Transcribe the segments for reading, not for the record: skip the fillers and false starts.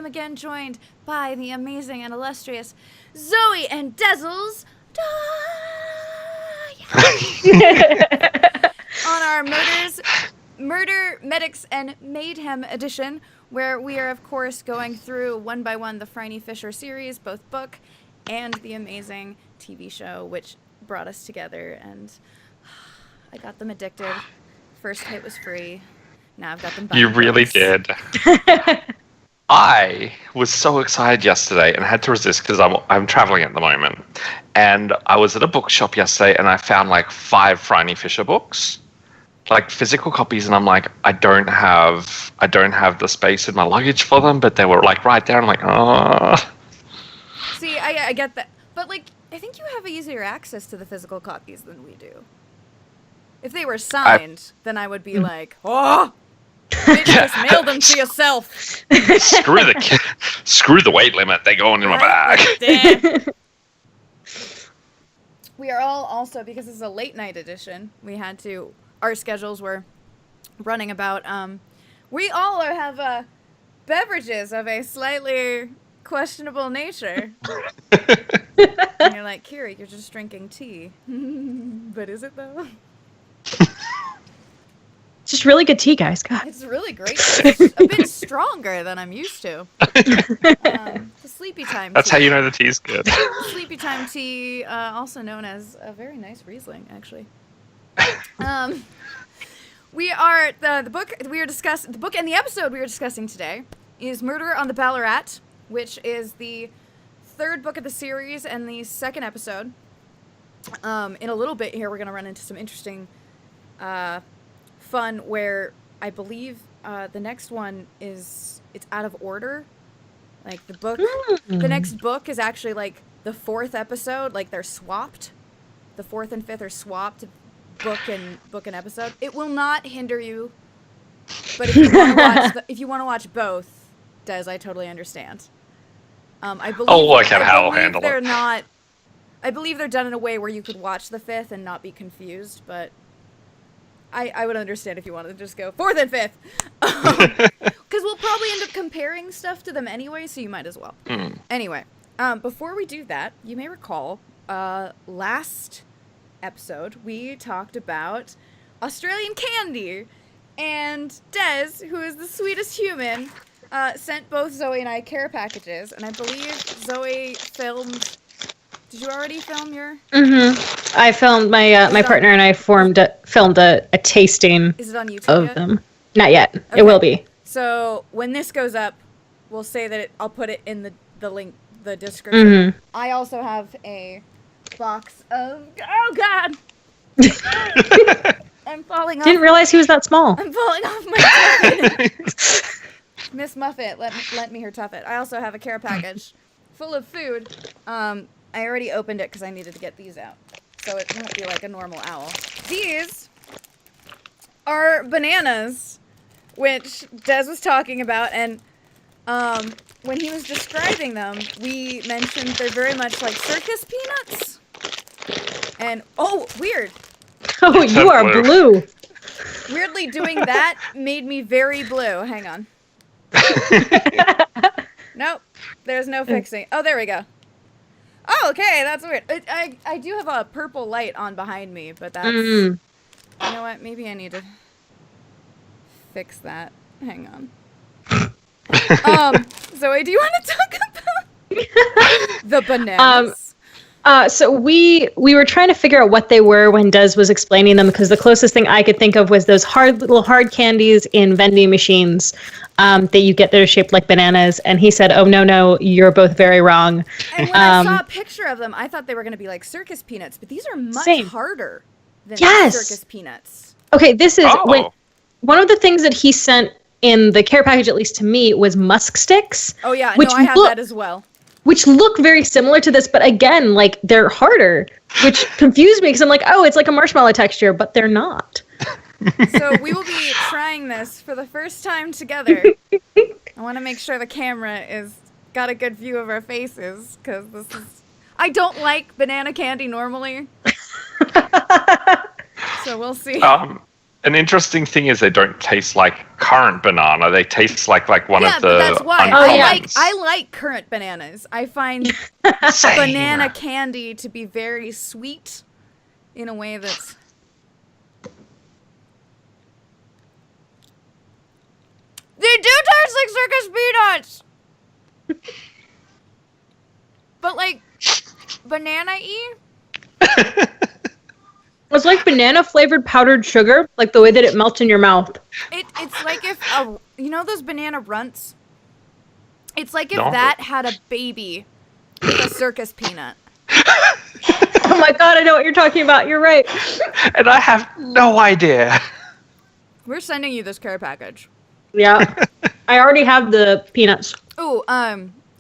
am again joined by the amazing and illustrious Zoe and Dezzles. On our Murder, Medics, and Maid-hem edition, where we are, of course, going through one by one the Phryne Fisher series, both book and the amazing TV show, which brought us together, and I got them addicted. First hit was free. Now I've got them buying You really books. did. I was so excited yesterday and had to resist because I'm traveling at the moment. And I was at a bookshop yesterday and I found like 5 Phryne Fisher books, like physical copies, and I'm like, I don't have the space in my luggage for them, but they were like right there. I'm like, oh. See, I get that, but like, I think you have easier access to the physical copies than we do. If they were signed, then I would be like, oh, maybe just mail them to yourself. Screw the weight limit. They go in my bag. Damn. We are all also, because this is a late night edition, our schedules were running about, we all have beverages of a slightly questionable nature. And you're like, Kiri, you're just drinking tea. But is it though? It's just really good tea, guys. God. It's really great. It's a bit stronger than I'm used to. The sleepy time That's tea. how you know the tea's good. Sleepy time tea, also known as a very nice Riesling, actually. The book and the episode we are discussing today is Murder on the Ballarat, which is the 3rd book of the series and the 2nd episode. In a little bit here, we're going to run into some interesting fun where I believe the next one it's out of order. Like the next book is actually like the 4th episode. Like they're swapped. The 4th and 5th are swapped, book and episode. It will not hinder you, but if you want to watch both, Des, I totally understand. I believe. Oh, look at how I'll handle it. I believe they're done in a way where you could watch the 5th and not be confused, but I would understand if you wanted to just go 4th and 5th. Because we'll probably end up comparing stuff to them anyway, so you might as well. Anyway, before we do that, you may recall last episode we talked about Australian candy, and Des, who is the sweetest human, sent both Zoe and I care packages, and I believe Zoe filmed. Did you already film your? Mm-hmm. I filmed my partner and I filmed a tasting. Is it on YouTube of yet? them? Not yet. Okay. It will be. So when this goes up, we'll say that I'll put it in the link, the description. Mm-hmm. I also have a box of. Oh God! I'm falling off. Didn't realize he was that small. I'm falling off my tuffet. Miss Muffet, let me her tuffet. I also have a care package full of food. I already opened it because I needed to get these out. So it won't be like a normal owl. These are bananas, which Des was talking about, and when he was describing them, we mentioned they're very much like circus peanuts. And, oh, weird. Oh, you are blue. Weirdly, doing that made me very blue. Hang on. Nope. There's no fixing. Oh, there we go. Oh, okay. That's weird. I do have a purple light on behind me, but that's... You know what? Maybe I need to fix that. Hang on. Zoe, do you want to talk about the bananas? So we were trying to figure out what they were when Des was explaining them, because the closest thing I could think of was those little hard candies in vending machines that you get that are shaped like bananas. And he said, "Oh no, you're both very wrong." And when I saw a picture of them, I thought they were going to be like circus peanuts, but these are much harder than circus peanuts. Okay, this is one of the things that he sent in the care package, at least to me, was musk sticks. Oh yeah, no, I have that as well. Which look very similar to this, but again, like, they're harder, which confused me because I'm like, oh, it's like a marshmallow texture, but they're not. So we will be trying this for the first time together. I want to make sure the camera is got a good view of our faces, because this is... I don't like banana candy normally. So we'll see. An interesting thing is they don't taste like currant banana. They taste like one of the. But that's why uncommons. I like currant bananas. I find Same. banana candy to be very sweet in a way that's. They do taste like circus peanuts, but like banana-y. It's like banana flavored powdered sugar, like the way that it melts in your mouth. It's like if you know those banana runts. It's like if No. that had a baby with a circus peanut. Oh my god, I know what you're talking about. You're right. And I have no idea. We're sending you this care package. Yeah. I already have the peanuts. Ooh,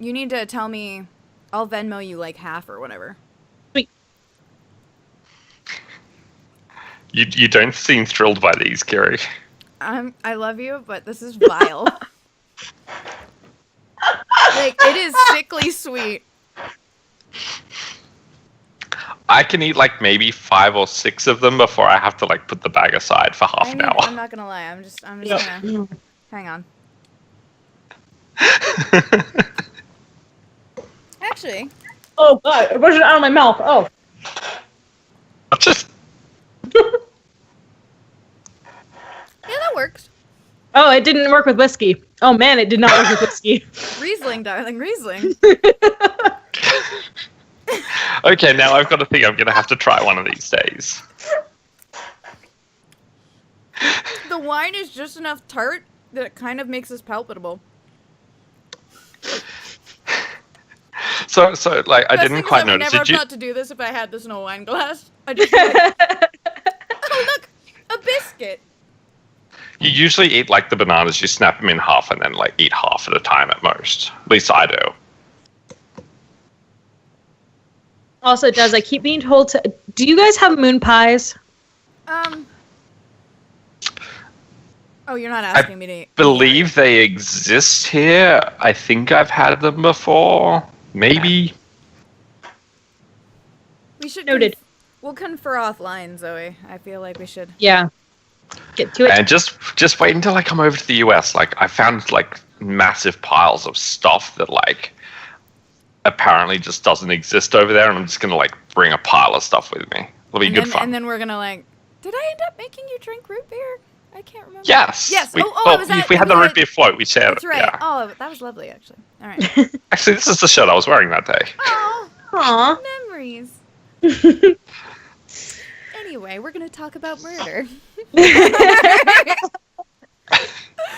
you need to tell me. I'll Venmo you like half or whatever. Sweet. You don't seem thrilled by these, Kiri. I love you, but this is vile. Like, it is sickly sweet. I can eat like maybe 5 or 6 of them before I have to like put the bag aside for half an hour. I'm not gonna lie. I'm just gonna hang on. Actually, Oh god, I pushed it out of my mouth. Oh. Just yeah, that works. Oh, it didn't work with whiskey. Oh man, it did not work with whiskey. Riesling, darling, Riesling. okay. Now I've got to think I'm gonna have to try one of these days. The wine is just enough tart that it kind of makes this palpable. So like I Best didn't thing is quite I would notice. never Did you? thought to do this if I had this in a wine glass. I just like, oh look, a biscuit. You usually eat like the bananas. You snap them in half and then like eat half at a time at most. At least I do. Also, I keep being told to. Do you guys have moon pies? Oh, you're not asking me to Believe they exist here. I think I've had them before. Maybe. We should Noted. We'll confer offline, Zoe. I feel like we should. Yeah. Get to it. And just wait until I come over to the US. Like I found like massive piles of stuff that like apparently just doesn't exist over there, and I'm just gonna like bring a pile of stuff with me. It'll be good fun. And then we're gonna like. Did I end up making you drink root beer? I can't remember. Yes. Yes. We, Oh, it was if we had the root beer float, we shared That's it. right. Yeah. Oh, that was lovely, actually. All right. Actually, this is the shirt I was wearing that day. Oh, Aw. memories. Anyway, we're gonna talk about murder.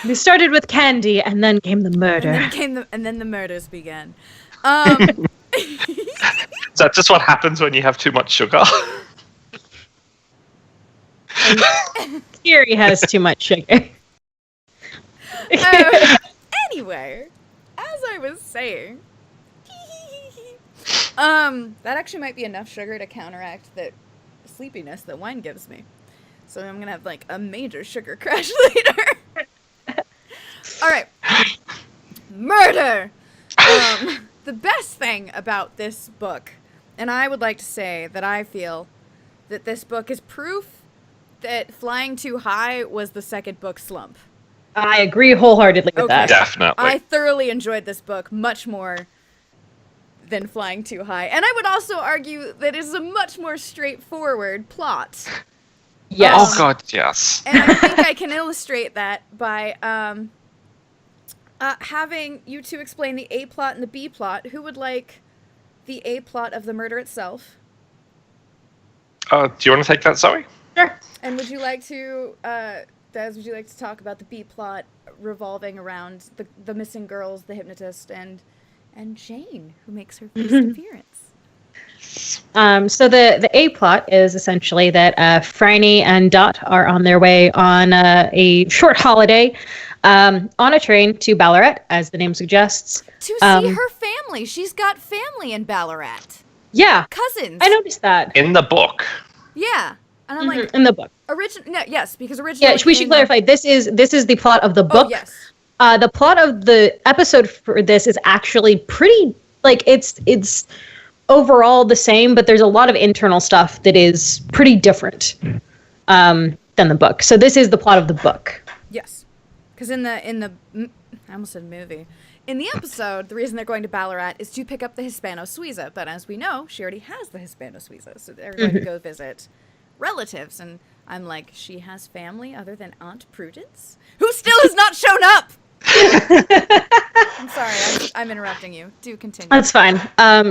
We started with candy, and then came the murder. And then the murders began. Is that just what happens when you have too much sugar? Kiri has too much sugar. Anyway, as I was saying, that actually might be enough sugar to counteract the sleepiness that wine gives me. So I'm gonna have like a major sugar crash later. All right, murder. The best thing about this book, and I would like to say that I feel that this book is proof that Flying Too High was the second book slump. I agree wholeheartedly with that. Definitely. I thoroughly enjoyed this book much more than Flying Too High. And I would also argue that it's a much more straightforward plot. Yes. Oh god, yes. And I think I can illustrate that by having you two explain the A plot and the B plot. Who would like the A plot of the murder itself? Do you want to take that, Zoe? Sure. And would you like to, Des, would you like to talk about the B plot revolving around the missing girls, the hypnotist, and Jane, who makes her first appearance? So the A plot is essentially that Franny and Dot are on their way on a short holiday on a train to Ballarat, as the name suggests. To see her family. She's got family in Ballarat. Yeah. Cousins. I noticed that. In the book. Yeah. And I'm like, in the book. Yes, because originally. Yeah, we should clarify. This is the plot of the book. Oh, yes. The plot of the episode for this is actually pretty, like, it's overall the same, but there's a lot of internal stuff that is pretty different. than the book. So this is the plot of the book. Yes. Because I almost said movie. In the episode, the reason they're going to Ballarat is to pick up the Hispano-Suiza. But as we know, she already has the Hispano-Suiza. So they're going to go visit relatives. And I'm like, she has family other than Aunt Prudence? Who still has not shown up! I'm sorry, I'm interrupting you. Do continue. That's fine.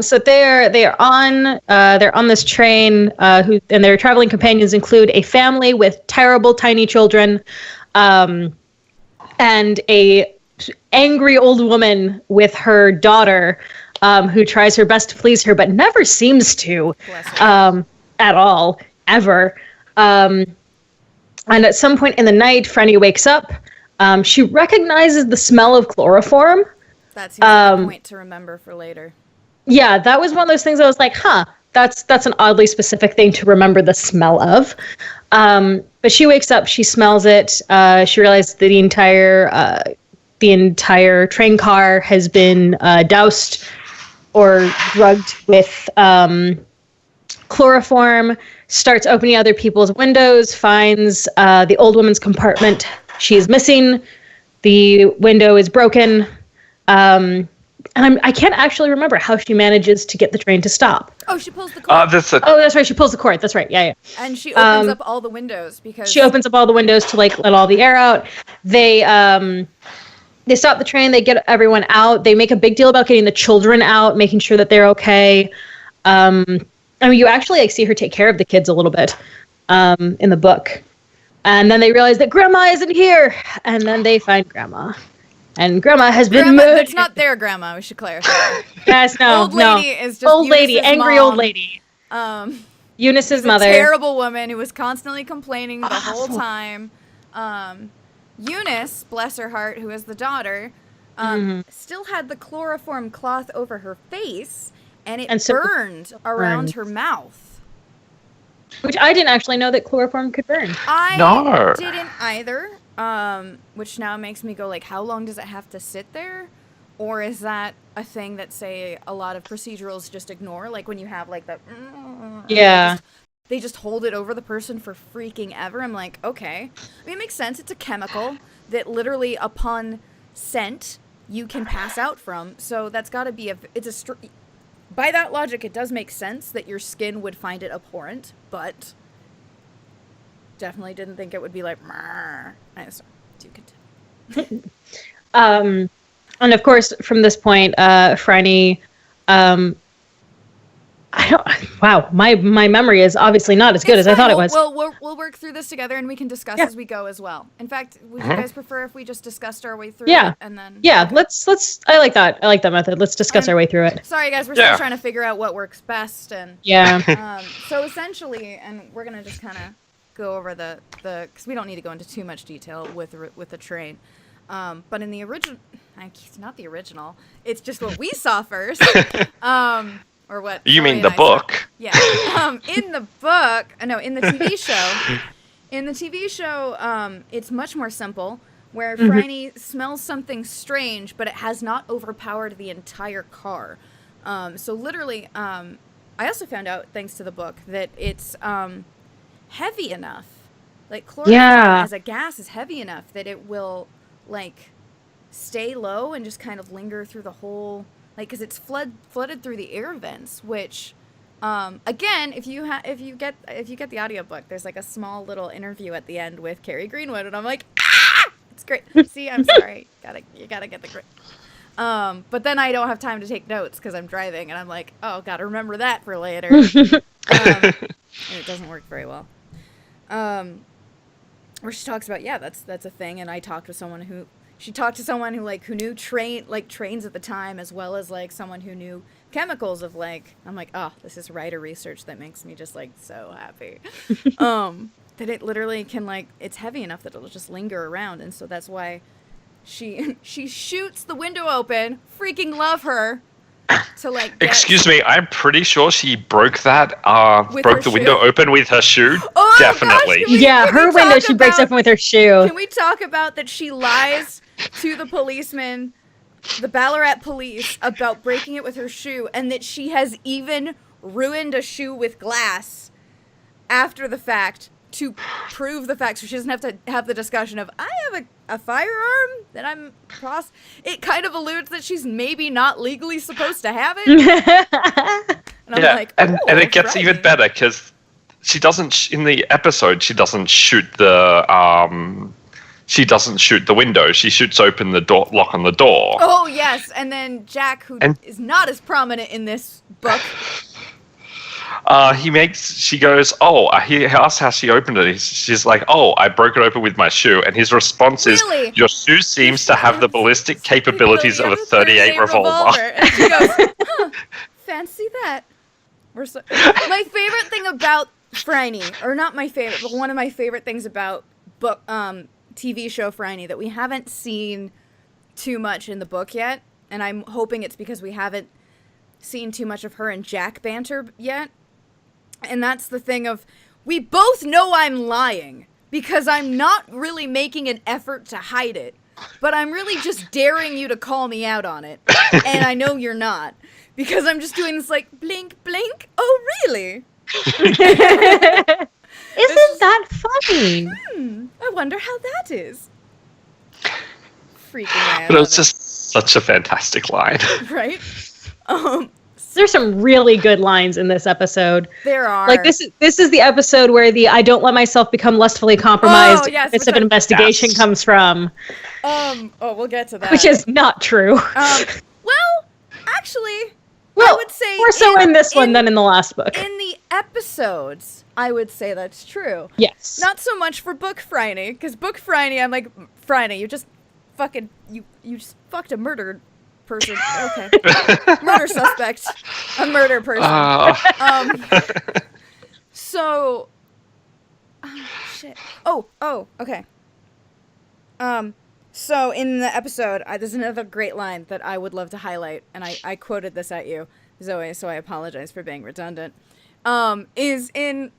So they're on this train, and their traveling companions include a family with terrible tiny children, and a angry old woman with her daughter, who tries her best to please her but never seems to, at all, ever. And at some point in the night, Franny wakes up. She recognizes the smell of chloroform. That seems like a point to remember for later. Yeah, that was one of those things I was like, that's an oddly specific thing to remember the smell of. But she wakes up, she smells it. She realizes that the entire train car has been doused or drugged with chloroform, starts opening other people's windows, finds the old woman's compartment. She is missing. The window is broken. And I can't actually remember how she manages to get the train to stop. Oh, she pulls the cord. That's right. She pulls the cord. That's right. Yeah. And she opens up all the windows because she opens up all the windows to let all the air out. They stop the train. They get everyone out. They make a big deal about getting the children out, making sure that they're okay. You actually see her take care of the kids a little bit in the book. And then they realize that Grandma isn't here. And then they find Grandma. And Grandma has been murdered. It's not their Grandma, we should clarify. Yes, no. Old lady is just old lady, Eunice's angry mom. Old lady. Eunice's mother. A terrible woman who was constantly complaining the whole time. Eunice, bless her heart, who is the daughter, still had the chloroform cloth over her face, and it burned around her mouth. Which I didn't actually know that chloroform could burn. I didn't either. Which now makes me go, how long does it have to sit there? Or is that a thing that, say, a lot of procedurals just ignore? Like when you have, the... Yeah. They just hold it over the person for freaking ever. I'm like, okay. I mean, it makes sense. It's a chemical that literally, upon scent, you can pass out from. So that's got to be by that logic, it does make sense that your skin would find it abhorrent, but definitely didn't think it would be like, do continue. And of course, from this point, Franny, my memory is obviously not as good as I thought it was. We'll work through this together, and we can discuss as we go as well. In fact, would you guys prefer if we just discussed our way through it and then? Yeah, okay. Let's. I like that. I like that method. Let's discuss our way through it. Sorry, guys, we're still trying to figure out what works best, and so essentially, and we're gonna just kind of go over the because we don't need to go into too much detail with the train, but in the original, it's not the original. It's just what we saw first. Or what? You mean the book? Yeah. In the book, in the TV show. In the TV show, it's much more simple, where Franny smells something strange, but it has not overpowered the entire car. So literally, I also found out, thanks to the book, that it's heavy enough. Like chloroform as a gas is heavy enough that it will stay low and just kind of linger through the whole. Because it's flooded through the air vents, which, again, if you get the audiobook, there's a small little interview at the end with Carrie Greenwood, and I'm like, it's great. See, I'm sorry, you gotta get the great. But then I don't have time to take notes because I'm driving, and I'm like, oh, gotta remember that for later. And it doesn't work very well. Where she talks about that's a thing, and I talked with someone who. She talked to someone who knew trains at the time, as well as someone who knew chemicals of I'm like, oh, this is writer research that makes me just so happy. That it literally can it's heavy enough that it'll just linger around, and so that's why she shoots the window open. Freaking love her. To Excuse me, I'm pretty sure she broke that. Broke the window open with her shoe. Oh, definitely. Gosh, her window she breaks open with her shoe. Can we talk about that? She lies to the policeman, the Ballarat police, about breaking it with her shoe, and that she has even ruined a shoe with glass after the fact to prove the fact, so she doesn't have to have the discussion of, I have a firearm that I'm it kind of alludes that she's maybe not legally supposed to have it. And I'm like, and it gets even better because she doesn't in the episode. She doesn't shoot the window. She shoots open the door, lock on the door. Oh yes, and then Jack, who is not as prominent in this book. She goes, he asks how she opened it. She's like, I broke it open with my shoe. And his response is, your shoe seems to have the ballistic capabilities of a 38 revolver. And she goes, fancy that. My favorite thing about Phryne, or not my favorite, but one of my favorite things about TV show Phryne that we haven't seen too much in the book yet, and I'm hoping it's because we haven't seen too much of her and Jack banter yet. And that's the thing of, we both know I'm lying because I'm not really making an effort to hide it, but I'm really just daring you to call me out on it. And I know you're not, because I'm just doing this like blink, blink. Oh, really? Isn't that funny? I wonder how that is. Freaking out. But it was just such a fantastic line. Right? There's some really good lines in this episode. There are. Like this is the episode where the "I don't let myself become lustfully compromised" bits of an investigation comes from. We'll get to that. Which is not true. Well, actually, I would say more so in this one than in the last book. In the episodes, I would say that's true. Yes. Not so much for book Phryne, because book Phryne, I'm like, Phryne, you just fucking you just fucked a murdered person. Okay. Murder suspect. A murder person. So shit. Okay. So in the episode, there's another great line that I would love to highlight, and I quoted this at you, Zoe, so I apologize for being redundant. They've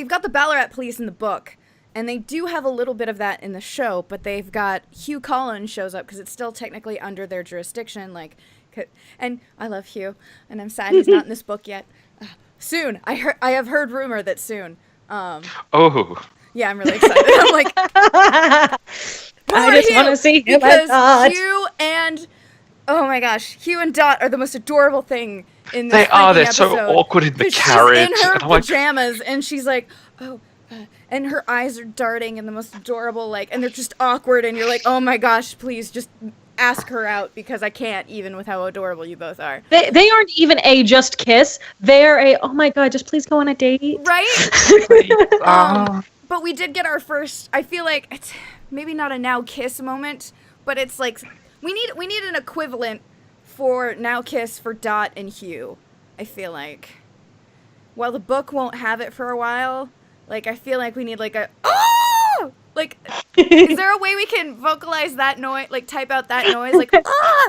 got the Ballarat police in the book, and they do have a little bit of that in the show, but they've got Hugh Collins shows up because it's still technically under their jurisdiction, and I love Hugh, and I'm sad he's not in this book yet. Soon, I have heard rumor that soon. Yeah, I'm really excited. I'm like, I just want to see him because Hugh and Hugh and Dot are the most adorable thing in this. They're so awkward in the carriage. She's in her pajamas, and she's like, and her eyes are darting and the most adorable, and they're just awkward, and you're like, oh my gosh, please just ask her out, because I can't, even with how adorable you both are. They aren't even a just kiss. They're a, oh my god, just please go on a date. Right? But we did get our first, I feel like, it's maybe not a now kiss moment, but it's like, we need an equivalent for now kiss for Dot and Hugh, I feel like. While the book won't have it for a while, I feel like we need a, oh! Is there a way we can vocalize that noise, type out that noise,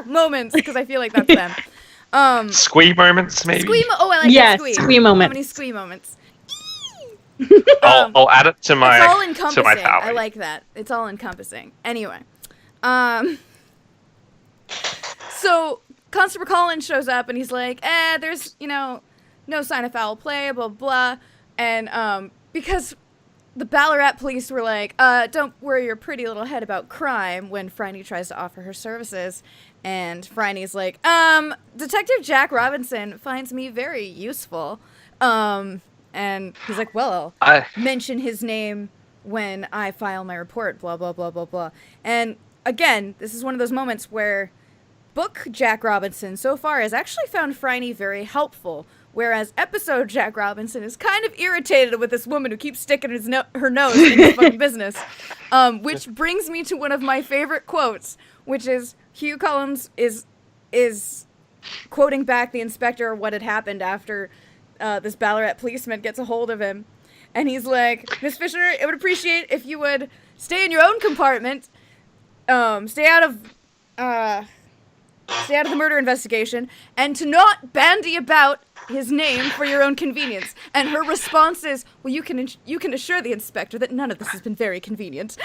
moments, because I feel like that's them. Squee moments, maybe? I like that squee. Squee moments. How many squee moments? I'll add it to my It's all encompassing. to my tally. I like that. It's all encompassing. Anyway. So Constable Collins shows up and he's like, there's, no sign of foul play, blah, blah. And because the Ballarat police were like, don't worry your pretty little head about crime, when Phryne tries to offer her services. And Phryne's like, Detective Jack Robinson finds me very useful. And he's like, well, I'll mention his name when I file my report, blah, blah, blah, blah, blah. And again, this is one of those moments where book Jack Robinson so far has actually found Phryne very helpful, whereas episode Jack Robinson is kind of irritated with this woman who keeps sticking her nose in his fucking business. Which brings me to one of my favorite quotes, which is Hugh Collins is quoting back the inspector what had happened after this Ballarat policeman gets a hold of him. And he's like, Miss Fisher, I would appreciate if you would stay in your own compartment, stay out of the murder investigation, and to not bandy about his name for your own convenience. And her response is, well, you can assure the inspector that none of this has been very convenient.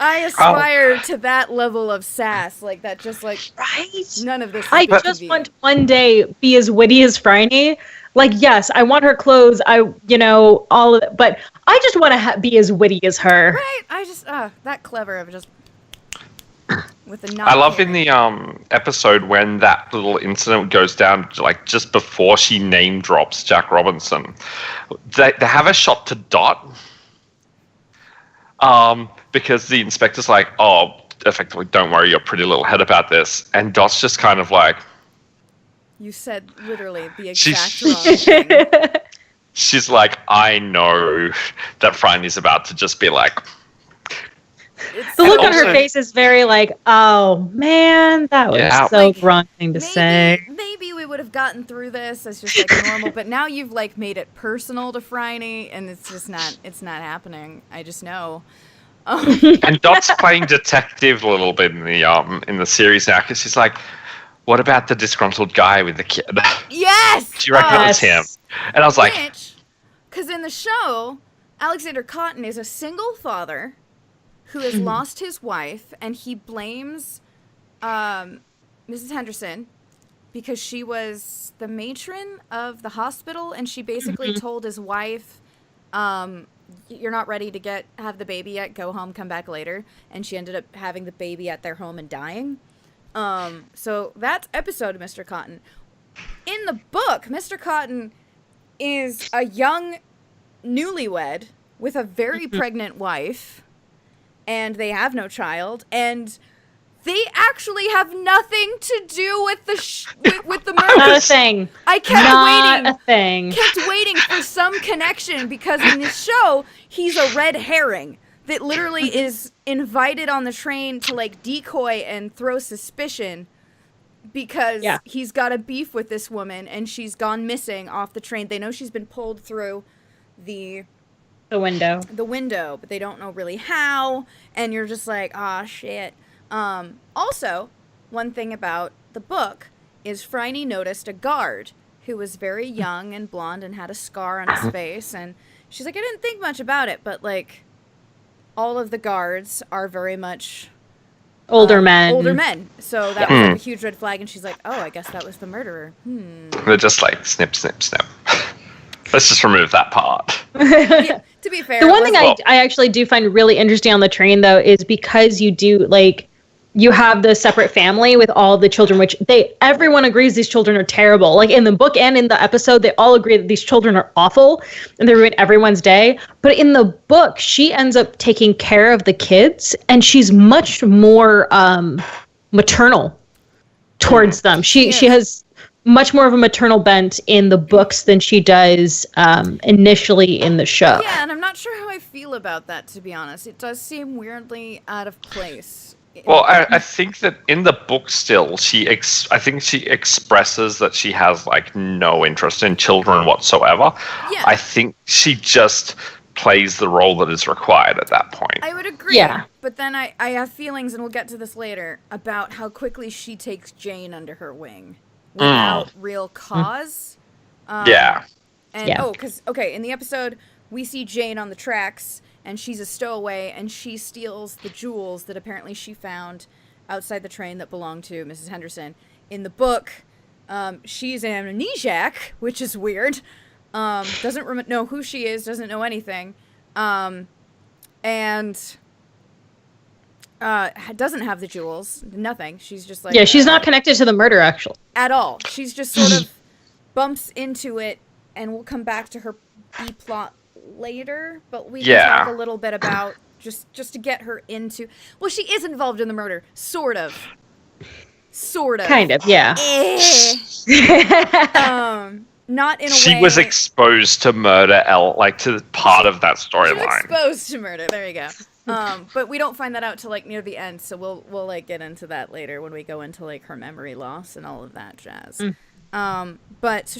I aspire to that level of sass, like that. Just like Right? none of this. I just want one day be as witty as Phryne. Like, yes, I want her clothes. All of it, but I just want to be as witty as her. Right? I just that clever of just with the. I love in the episode when that little incident goes down, like just before she name drops Jack Robinson. They have a shot to Dot. Because the inspector's like, oh, effectively, don't worry your pretty little head about this. And Dot's just kind of like... You said literally the exact wrong thing. She's like, I know that Phryne is about to just be like... The look on her face is very like, oh, man, that was so wrong thing to say. Maybe we would have gotten through this as just like normal, but now you've like made it personal to Phryne, and it's just not happening. I just know. And Dot's playing detective a little bit in the series now, because she's like, what about the disgruntled guy with the kid? Yes! Do you reckon it was him? And I was like... Because in the show, Alexander Cotton is a single father who has lost his wife, and he blames Mrs. Henderson because she was the matron of the hospital, and she basically told his wife, you're not ready to have the baby yet, go home, come back later. And she ended up having the baby at their home and dying. So that's episode of Mr. Cotton. In the book, Mr. Cotton is a young newlywed with a very pregnant wife, and they have no child, and they actually have nothing to do with the murder. Not a thing. I kept Not a thing. Kept waiting for some connection, because in this show, he's a red herring that literally is invited on the train to like decoy and throw suspicion because he's got a beef with this woman and she's gone missing off the train. They know she's been pulled through the window, but they don't know really how. And you're just like, ah, shit. Also, one thing about the book is Phryne noticed a guard who was very young and blonde and had a scar on his face. And she's like, I didn't think much about it, but like all of the guards are very much older men. So that was like a huge red flag. And she's like, oh, I guess that was the murderer. They're just like, snip, snip, snip. Let's just remove that part. Yeah, to be fair. The one thing I actually do find really interesting on the train, though, is because you do, like, you have the separate family with all the children, which everyone agrees these children are terrible. Like, in the book and in the episode, they all agree that these children are awful and they ruin everyone's day. But in the book, she ends up taking care of the kids, and she's much more maternal towards them. She has much more of a maternal bent in the books than she does initially in the show. Yeah, and I'm not sure how I feel about that, to be honest. It does seem weirdly out of place. Well, I think that in the book still, I think she expresses that she has like no interest in children whatsoever. Yeah. I think she just plays the role that is required at that point. I would agree. Yeah. But then I have feelings, and we'll get to this later, about how quickly she takes Jane under her wing without real cause. And because in the episode we see Jane on the tracks, and she's a stowaway, and she steals the jewels that apparently she found outside the train that belonged to Mrs. Henderson. In the book, she's an amnesiac, which is weird. Doesn't know who she is, doesn't know anything, and doesn't have the jewels, nothing. She's just like... Yeah, she's not connected to the murder, actually. At all. She's just sort of bumps into it, and we'll come back to her B-plot later, but we can talk a little bit about just to get her into... Well, she is involved in the murder, sort of. Kind of, yeah. Not in a way... She was exposed to murder, to part of that storyline. Exposed to murder, there you go. But we don't find that out till like near the end, so we'll like get into that later when we go into like her memory loss and all of that jazz. But so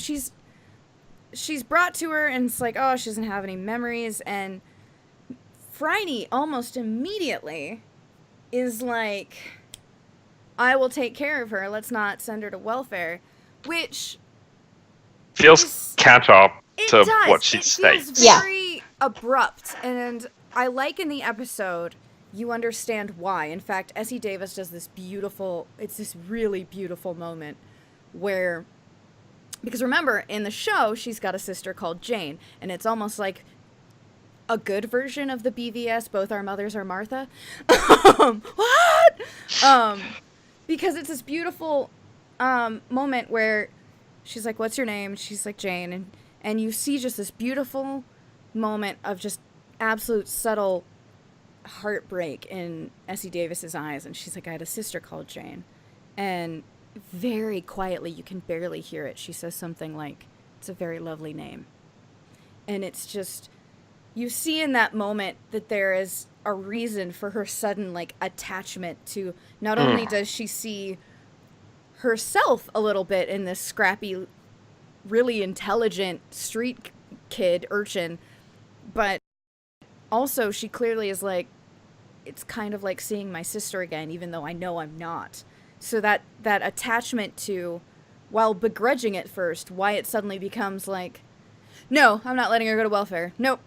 she's brought to her, and it's like, oh, she doesn't have any memories, and Phryne almost immediately is like, I will take care of her, let's not send her to welfare, which feels counter to what she states. It feels very abrupt, and I like in the episode you understand why. In fact, Essie Davis does this really beautiful moment where, because remember, in the show, she's got a sister called Jane, and it's almost like a good version of the BVS, Both Our Mothers Are Martha. What? Because it's this beautiful moment where she's like, what's your name? She's like, Jane. And you see just this beautiful moment of just absolute subtle heartbreak in Essie Davis's eyes. And she's like, I had a sister called Jane. And very quietly, you can barely hear it, she says something like, it's a very lovely name. And it's just, you see in that moment that there is a reason for her sudden, like, attachment to, not only does she see herself a little bit in this scrappy, really intelligent street kid urchin, but also she clearly is like, it's kind of like seeing my sister again, even though I know I'm not. So that attachment to, while begrudging it first, why it suddenly becomes like, no, I'm not letting her go to welfare. Nope.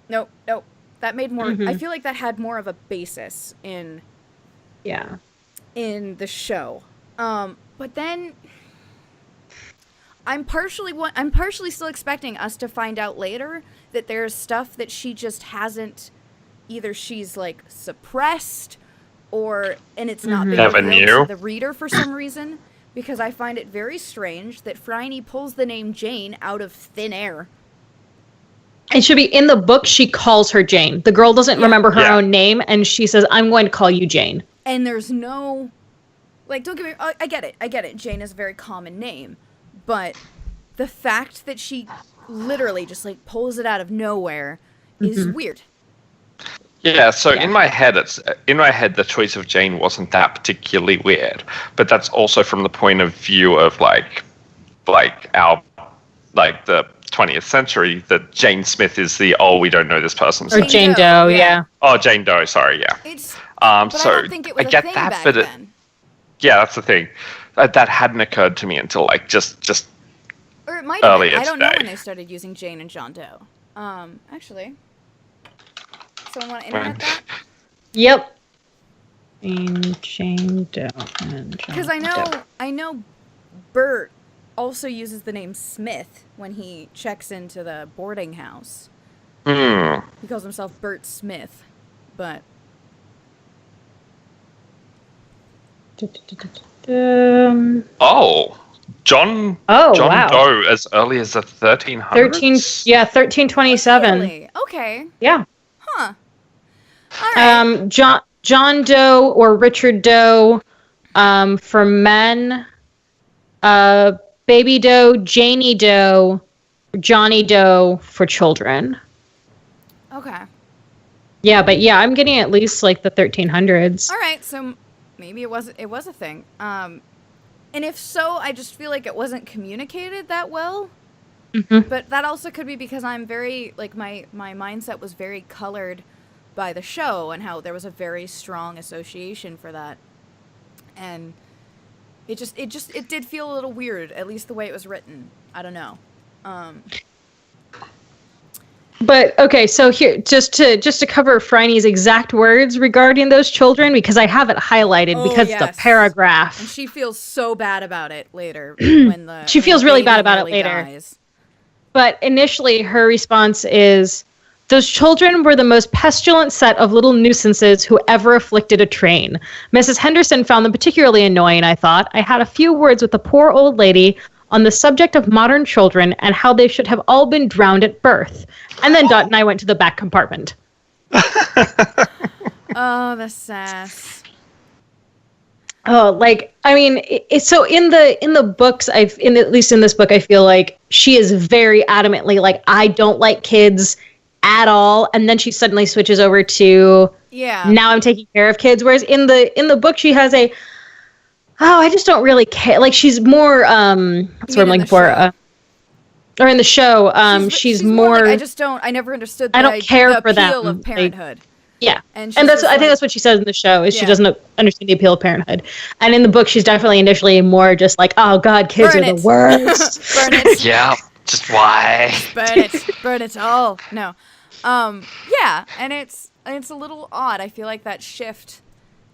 That made more, I feel like that had more of a basis in the show. But then I'm partially still expecting us to find out later that there's stuff that she just hasn't, either she's like suppressed and it's not been revealed to the reader for some reason, because I find it very strange that Phryne pulls the name Jane out of thin air. It should be in the book, she calls her Jane. The girl doesn't remember her own name, and she says, I'm going to call you Jane. And there's no, like, don't get me, I get it. Jane is a very common name. But the fact that she literally just, like, pulls it out of nowhere is weird. Yeah, so in my head, the choice of Jane wasn't that particularly weird, but that's also from the point of view of like our, like, the 20th century, that Jane Smith is the, we don't know this person's or name. Jane Doe, yeah. Oh, Jane Doe, sorry, yeah. But so I don't think it was I get a thing that, back but then. Yeah, that's the thing. That hadn't occurred to me until like just or it might have earlier been. I don't know today. when they started using Jane and John Doe. Actually, someone want to internet that? Yep. Jane Doe and John Because I know Bert also uses the name Smith when he checks into the boarding house. He calls himself Bert Smith, but John wow. Doe as early as the 1300s. 1327. Really? Okay. Yeah. Huh. All right. John Doe or Richard Doe for men, Baby Doe, Janie Doe, Johnny Doe for children. Okay. Yeah, but yeah, I'm getting at least like the 1300s. All right, so maybe it was a thing. And if so, I just feel like it wasn't communicated that well. But that also could be because I'm very, like, my mindset was very colored by the show and how there was a very strong association for that. And it did feel a little weird, at least the way it was written. I don't know. But okay, so here just to cover Phryne's exact words regarding those children, because I have it highlighted because the paragraph. And she feels so bad about it later when she feels really bad about it later. Dies. But initially her response is, those children were the most pestilent set of little nuisances who ever afflicted a train. Mrs. Henderson found them particularly annoying, I thought. I had a few words with the poor old lady on the subject of modern children and how they should have all been drowned at birth. And then Dot and I went to the back compartment. Oh, the sass. Oh, like, I mean, so in the books, at least in this book, I feel like she is very adamantly like, I don't like kids at all. And then she suddenly switches over to, now I'm taking care of kids. Whereas in the book, she has I just don't really care. Like, she's more, that's what I'm looking for. Or in the show, she's more like, I never understood I don't care the for appeal them. of parenthood. Yeah. And I think that's what she says in the show, is she doesn't understand the appeal of parenthood. And in the book, she's definitely initially more just like, oh God, kids are the worst. Burn it. Yeah, just why? Burn it. Burn it all. No. Yeah, and it's, it's a little odd. I feel like that shift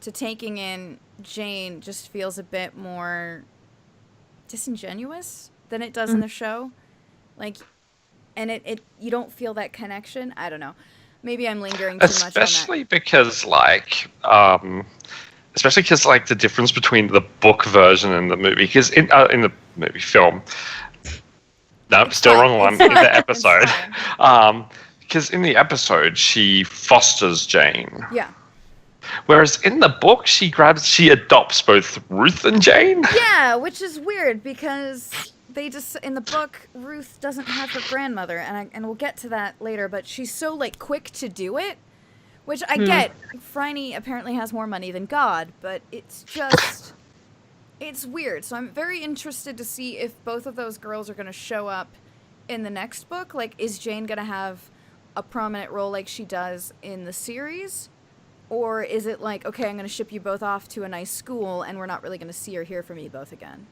to taking in Jane just feels a bit more disingenuous than it does in the show. Like, and it you don't feel that connection. I don't know. Maybe I'm lingering too much on that. Especially because the difference between the book version and the movie, because in the movie film, no, still wrong one, in the episode. Because in the episode, she fosters Jane. Yeah. Whereas in the book, she adopts both Ruth and Jane. Yeah, which is weird because they just, in the book, Ruth doesn't have her grandmother, and we'll get to that later, but she's so, like, quick to do it, which I get. Phryne apparently has more money than God, but it's just, it's weird. So I'm very interested to see if both of those girls are going to show up in the next book. Like, is Jane going to have a prominent role like she does in the series? Or is it like, okay, I'm going to ship you both off to a nice school, and we're not really going to see or hear from you both again?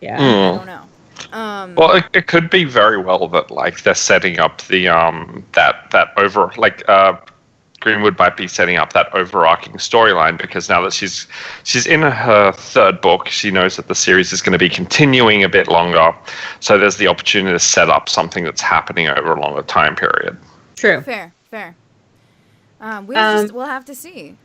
Yeah. I don't know. Well, it could be very well that, like, they're setting up the Greenwood might be setting up that overarching storyline, because now that she's in her third book, she knows that the series is going to be continuing a bit longer. So there's the opportunity to set up something that's happening over a longer time period. True. Fair. We'll have to see.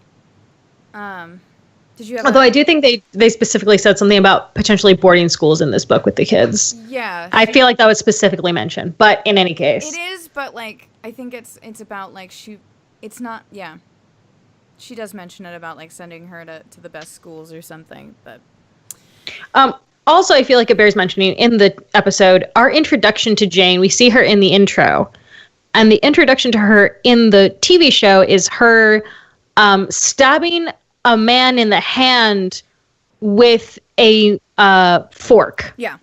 Did you have Although I do think they specifically said something about potentially boarding schools in this book with the kids. Yeah. I feel like that was specifically mentioned, but in any case. It is, but, like, I think it's about, like, it's not, yeah. She does mention it about, like, sending her to the best schools or something, but. Also, I feel like it bears mentioning in the episode, our introduction to Jane, we see her in the intro. And the introduction to her in the TV show is her stabbing a man in the hand with a fork. Yeah.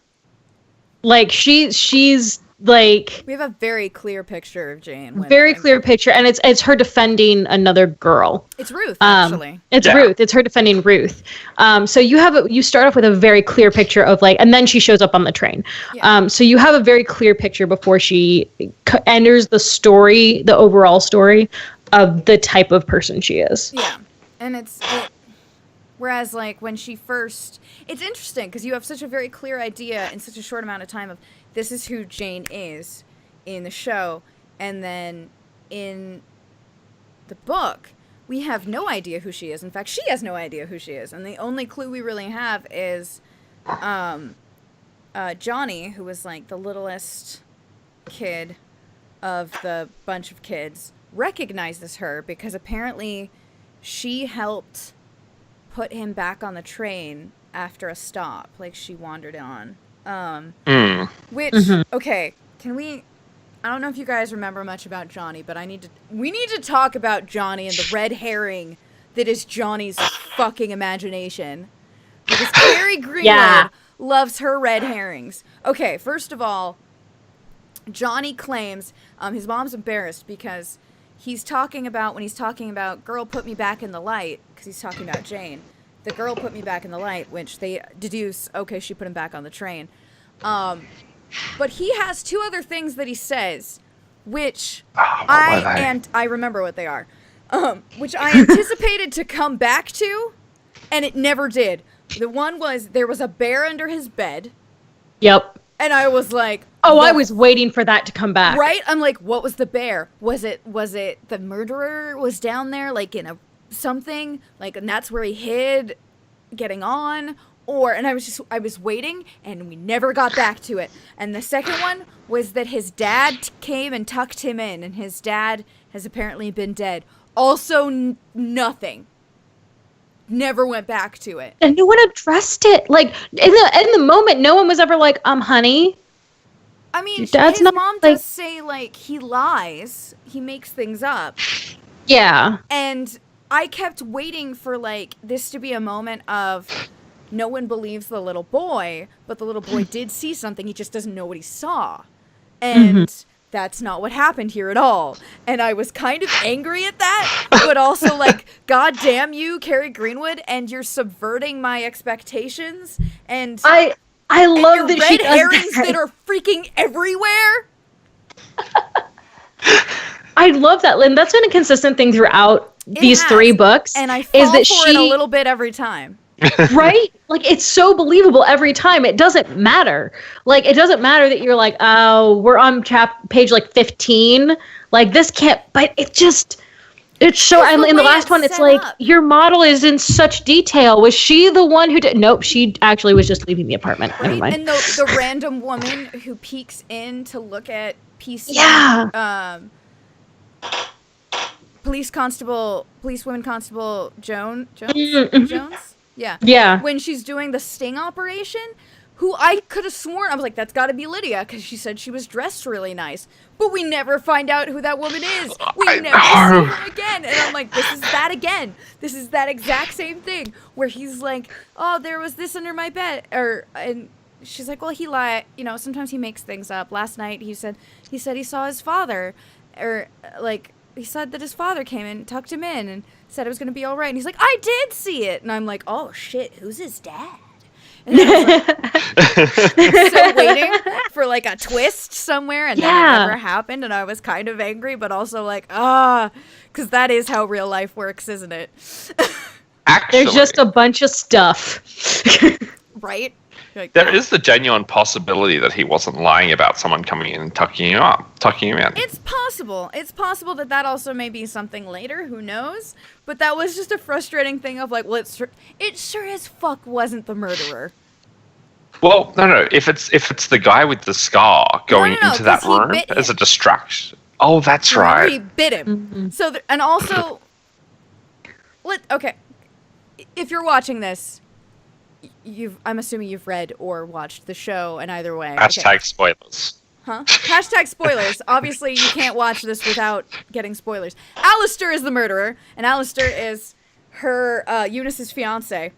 Like, she's like... We have a very clear picture of Jane. Clear picture, and it's her defending another girl. It's Ruth, actually. Ruth. It's her defending Ruth. So you start off with a very clear picture of, like, and then she shows up on the train. Yeah. So you have a very clear picture before she enters the story, the overall story of the type of person she is. Yeah, and whereas, like, when she first, it's interesting because you have such a very clear idea in such a short amount of time of this is who Jane is in the show, and then in the book, we have no idea who she is. In fact, she has no idea who she is, and the only clue we really have is Johnny, who was, like, the littlest kid of the bunch of kids, recognizes her because apparently she helped put him back on the train after a stop, like she wandered on. Which, okay, I don't know if you guys remember much about Johnny, but we need to talk about Johnny and the red herring that is Johnny's fucking imagination. Because Kiri Greenwood loves her red herrings. Okay, first of all, Johnny claims his mom's embarrassed because when he's talking about girl put me back in the light, because he's talking about Jane. The girl put me back in the light, which they deduce, okay, she put him back on the train. But he has two other things that he says, which I remember what they are, which I anticipated to come back to, and it never did. The one was, there was a bear under his bed. Yep. And I was like... Oh, I was waiting for that to come back. Right? I'm like, what was the bear? Was it the murderer was down there, like, in something? Like, and that's where he hid, getting on? And I was waiting, and we never got back to it. And the second one was that his dad came and tucked him in, and his dad has apparently been dead. Also, nothing. Never went back to it. And no one addressed it. Like, in the moment, no one was ever like, honey. I mean, his mom does say, like, he lies. He makes things up. Yeah. And I kept waiting for, like, this to be a moment of no one believes the little boy, but the little boy did see something. He just doesn't know what he saw. And that's not what happened here at all. And I was kind of angry at that, but also like, God damn you, Kiri Greenwood, and you're subverting my expectations. And I love that she red herrings that are freaking everywhere. I love that, Lynn. That's been a consistent thing throughout these has, 3 books. And I fall for it a little bit every time. Right? Like, it's so believable every time. It doesn't matter. Like, it doesn't matter that you're like, oh, we're on page like 15. Like, this can't, but it just, it's so, and in the last one, it's like, your model is in such detail. Was she the one who did? Nope, she actually was just leaving the apartment. Right? Never mind. And the random woman who peeks in to look at PC. Yeah. Police woman constable Jones? Yeah. Yeah. When she's doing the sting operation, who I could have sworn, I was like, that's got to be Lydia, because she said she was dressed really nice. But we never find out who that woman is. We never see her again. And I'm like, this is that again. This is that exact same thing, where he's like, oh, there was this under my bed. And she's like, well, he lied. You know, sometimes he makes things up. Last night, he said he saw his father. Or, like, he said that his father came in, tucked him in, and said it was going to be all right. And he's like, I did see it. And I'm like, oh, shit, who's his dad? And I was like, so waiting for, like, a twist somewhere, and then it never happened, and I was kind of angry, but also like, because that is how real life works, isn't it? Actually, there's just a bunch of stuff. Right? Like, there is the genuine possibility that he wasn't lying about someone coming in and tucking you in. It's possible. It's possible that also may be something later. Who knows? But that was just a frustrating thing of like, well, it sure as fuck wasn't the murderer. Well, no. If it's the guy with the scar going into that room as a distraction. Oh, that's right. He bit him. Mm-hmm. So and also, okay, if you're watching this. I'm assuming you've read or watched the show, and either way. Hashtag spoilers. Huh? Hashtag spoilers. Obviously, you can't watch this without getting spoilers. Alistair is the murderer, and Alistair is her, Eunice's fiance.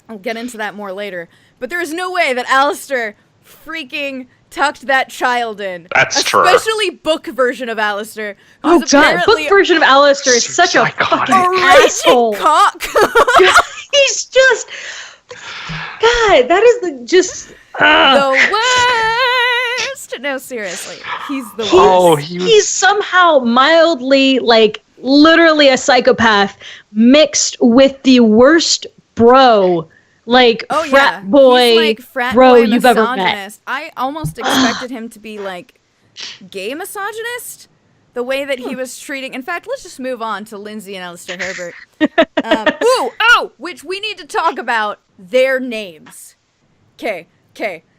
I'll get into that more later. But there is no way that Alistair freaking tucked that child in. That's true. Especially book version of Alistair. Oh, God. Book version of Alistair is such a fucking asshole. Cock. He's just... God, that is the worst. No, seriously, he's the worst. Oh, he's somehow mildly, like, literally a psychopath mixed with the worst bro, like, frat boy, he's like frat bro boy you've ever met. I almost expected him to be like gay misogynist. The way that he was treating... In fact, let's just move on to Lindsay and Alistair Herbert. Which we need to talk about their names. Okay.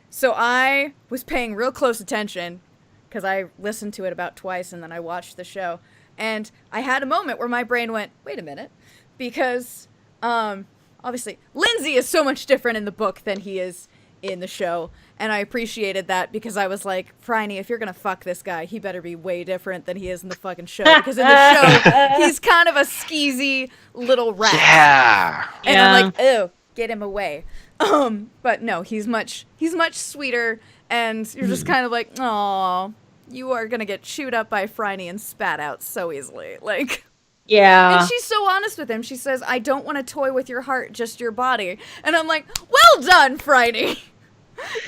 So I was paying real close attention, because I listened to it about twice, and then I watched the show. And I had a moment where my brain went, wait a minute. Because, obviously, Lindsay is so much different in the book than he is in the show. And I appreciated that because I was like, Phryne, if you're going to fuck this guy, he better be way different than he is in the fucking show. Because in the show, he's kind of a skeezy little rat. Yeah. And I'm like, ew, get him away. But no, he's much sweeter. And you're just kind of like, aw, you are going to get chewed up by Phryne and spat out so easily. Like... Yeah. And she's so honest with him. She says, I don't want to toy with your heart, just your body. And I'm like, well done, Phryne.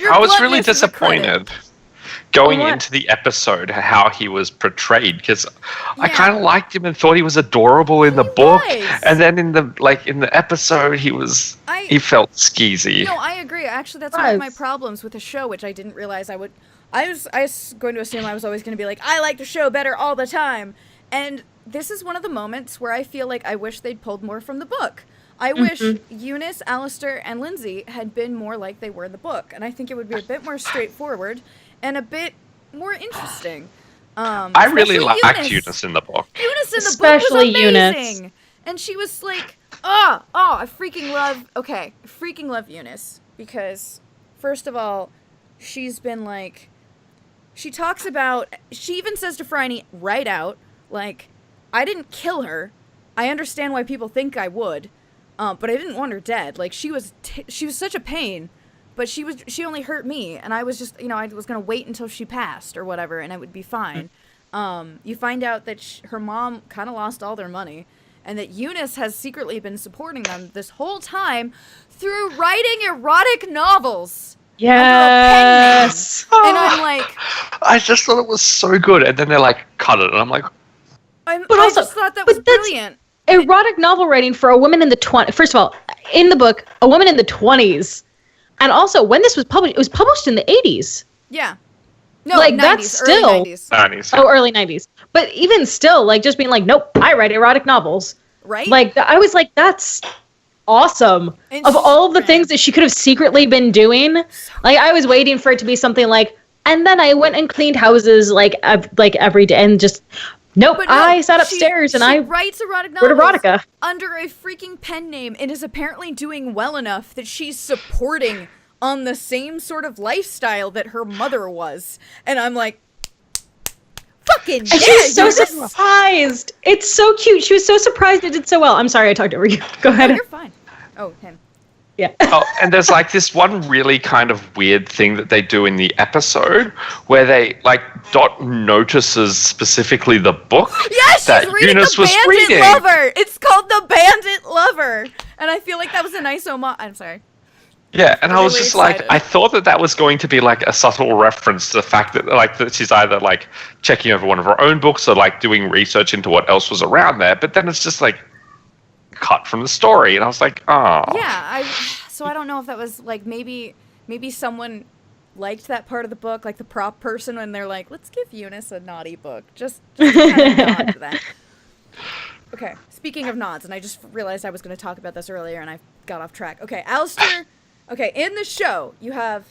I was really disappointed going into the episode how he was portrayed, because I kind of liked him and thought he was adorable in the book, and then in the episode he felt skeezy. No, I agree. Actually, that's one of my problems with the show, which I didn't realize I would. I was going to assume I was always going to be like, I like the show better all the time, and this is one of the moments where I feel like I wish they'd pulled more from the book. I wish Eunice, Alistair, and Lindsay had been more like they were in the book, and I think it would be a bit more straightforward and a bit more interesting. I really liked Eunice in the book. Eunice in the book was amazing, and she was like, I freaking love Eunice, because first of all, she's been like, she even says to Phryne right out, like, I didn't kill her. I understand why people think I would. But I didn't want her dead. Like, she was such a pain, but she only hurt me, and I was just, I was gonna wait until she passed or whatever, and I would be fine. You find out that her mom kind of lost all their money, and that Eunice has secretly been supporting them this whole time through writing erotic novels. Yes. Under a pen name. And I'm like, I just thought it was so good, and then they're like, cut it, and I'm like, I just thought that was brilliant. Erotic novel writing for a woman in the 20s. First of all, in the book, a woman in the 20s. And also, when this was published, it was published in the 80s. Yeah. No, like 90s, that's still early 90s. 90s. Oh, early 90s. But even still, like just being like, nope, I write erotic novels. Right? Like I was like, that's awesome. And of all the things that she could have secretly been doing, like I was waiting for it to be something like, and then I went and cleaned houses like every day, and just nope. But no, I sat upstairs and I writes erotic wrote novels erotica under a freaking pen name, and is apparently doing well enough that she's supporting on the same sort of lifestyle that her mother was. And I'm like, fucking and she was so surprised. It's so cute. She was so surprised it did so well. I'm sorry I talked over you. Go ahead. Oh, you're fine. Oh, him. Yeah. Oh, and there's like this one really kind of weird thing that they do in the episode where they like Dot notices specifically the book that she's reading Eunice The was Bandit reading. Lover. It's called The Bandit Lover. And I feel like that was a nice homage. I'm sorry. Yeah, and I was Really just excited. like, I thought that was going to be like a subtle reference to the fact that like that she's either like checking over one of her own books or like doing research into what else was around there. But then it's just like cut from the story, and I was like, oh. Yeah, so I don't know if that was like maybe someone liked that part of the book, like the prop person, when they're like, let's give Eunice a naughty book, just to kind of nod to that. Okay, speaking of nods, and I just realized I was going to talk about this earlier, and I got off track. Okay, Alistair. Okay, in the show, you have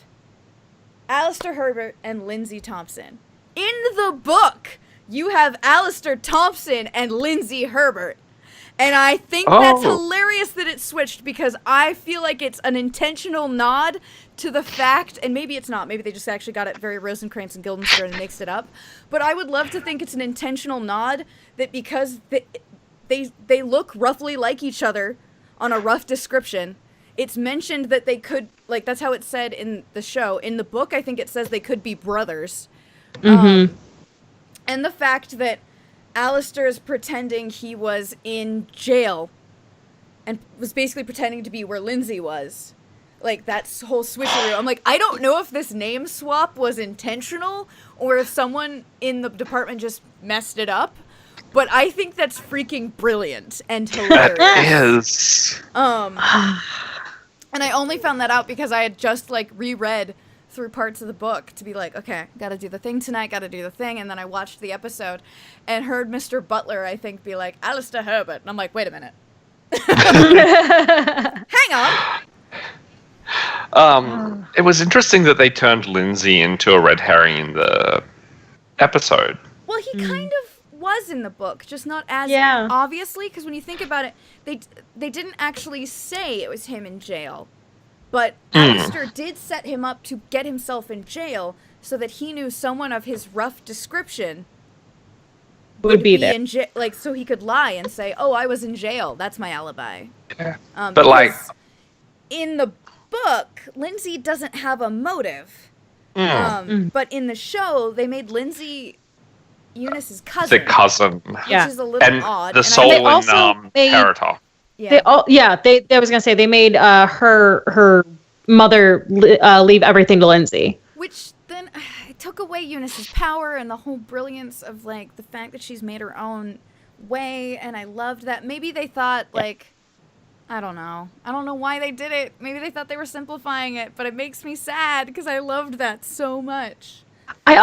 Alistair Herbert and Lindsay Thompson. In the book, you have Alistair Thompson and Lindsay Herbert. And I think that's hilarious that it switched, because I feel like it's an intentional nod to the fact, and maybe it's not, maybe they just actually got it very Rosencrantz and Guildenstern and mixed it up, but I would love to think it's an intentional nod that because they look roughly like each other on a rough description, it's mentioned that they could, like, that's how it's said in the show. In the book, I think it says they could be brothers. Mm-hmm. And the fact that Alistair is pretending he was in jail and was basically pretending to be where Lindsay was. Like, that whole switcheroo. I'm like, I don't know if this name swap was intentional or if someone in the department just messed it up, but I think that's freaking brilliant and hilarious. That is. And I only found that out because I had just, like, reread through parts of the book to be like, okay, gotta do the thing tonight, gotta do the thing, and then I watched the episode and heard Mr. Butler, I think, be like, Alistair Herbert, and I'm like, wait a minute. Hang on. It was interesting that they turned Lindsay into a red herring in the episode. Well, he kind of was in the book, just not as obviously, because when you think about it, they didn't actually say it was him in jail. But Alistair did set him up to get himself in jail so that he knew someone of his rough description would be there. Like, so he could lie and say, oh, I was in jail. That's my alibi. Yeah. But, like, in the book, Lindsay doesn't have a motive. But in the show, they made Lindsay Eunice's cousin. The cousin. Which is a little odd. The soul in Parator. Yeah. I was gonna say they made her mother leave everything to Lindsay, which then it took away Eunice's power and the whole brilliance of like the fact that she's made her own way, and I loved that. Maybe they thought like, I don't know why they did it. Maybe they thought they were simplifying it, but it makes me sad because I loved that so much. I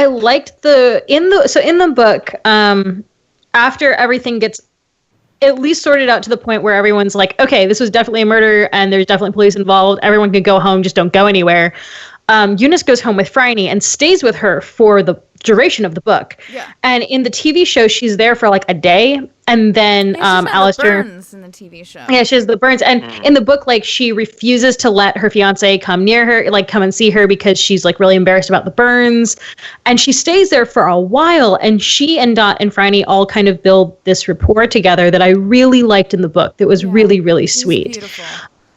liked in the book, after everything gets at least sorted out to the point where everyone's like, okay, this was definitely a murder and there's definitely police involved. Everyone can go home, just don't go anywhere. Eunice goes home with Phryne and stays with her for the duration of the book. Yeah. And in the TV show, she's there for like a day, and then Alistair. Burns in the TV show. Yeah, she has the burns, and in the book, like she refuses to let her fiance come near her, like come and see her because she's like really embarrassed about the burns, and she stays there for a while. And she and Dot and Phryne all kind of build this rapport together that I really liked in the book. That was really, really sweet. Beautiful.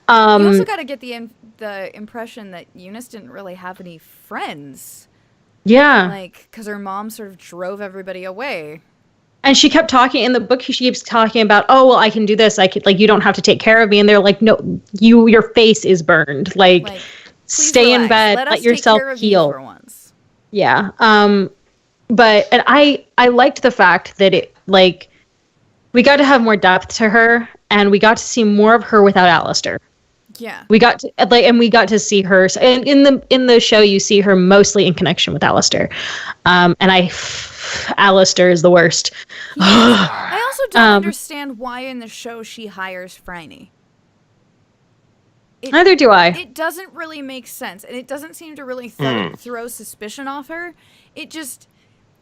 You also got to get the impression that Eunice didn't really have any friends. Yeah. Like, because her mom sort of drove everybody away. And she kept talking in the book. She keeps talking about, oh, well, I can do this. I could, like, you don't have to take care of me. And they're like, no, your face is burned. Like stay in bed, let yourself heal. For once. Yeah. But and I liked the fact that it like we got to have more depth to her, and we got to see more of her without Alistair. Yeah. We got to we got to see her, and in the show you see her mostly in connection with Alistair. And Alistair is the worst. I also don't understand why in the show she hires Phryne. Neither do I. It doesn't really make sense, and it doesn't seem to really throw suspicion off her. It just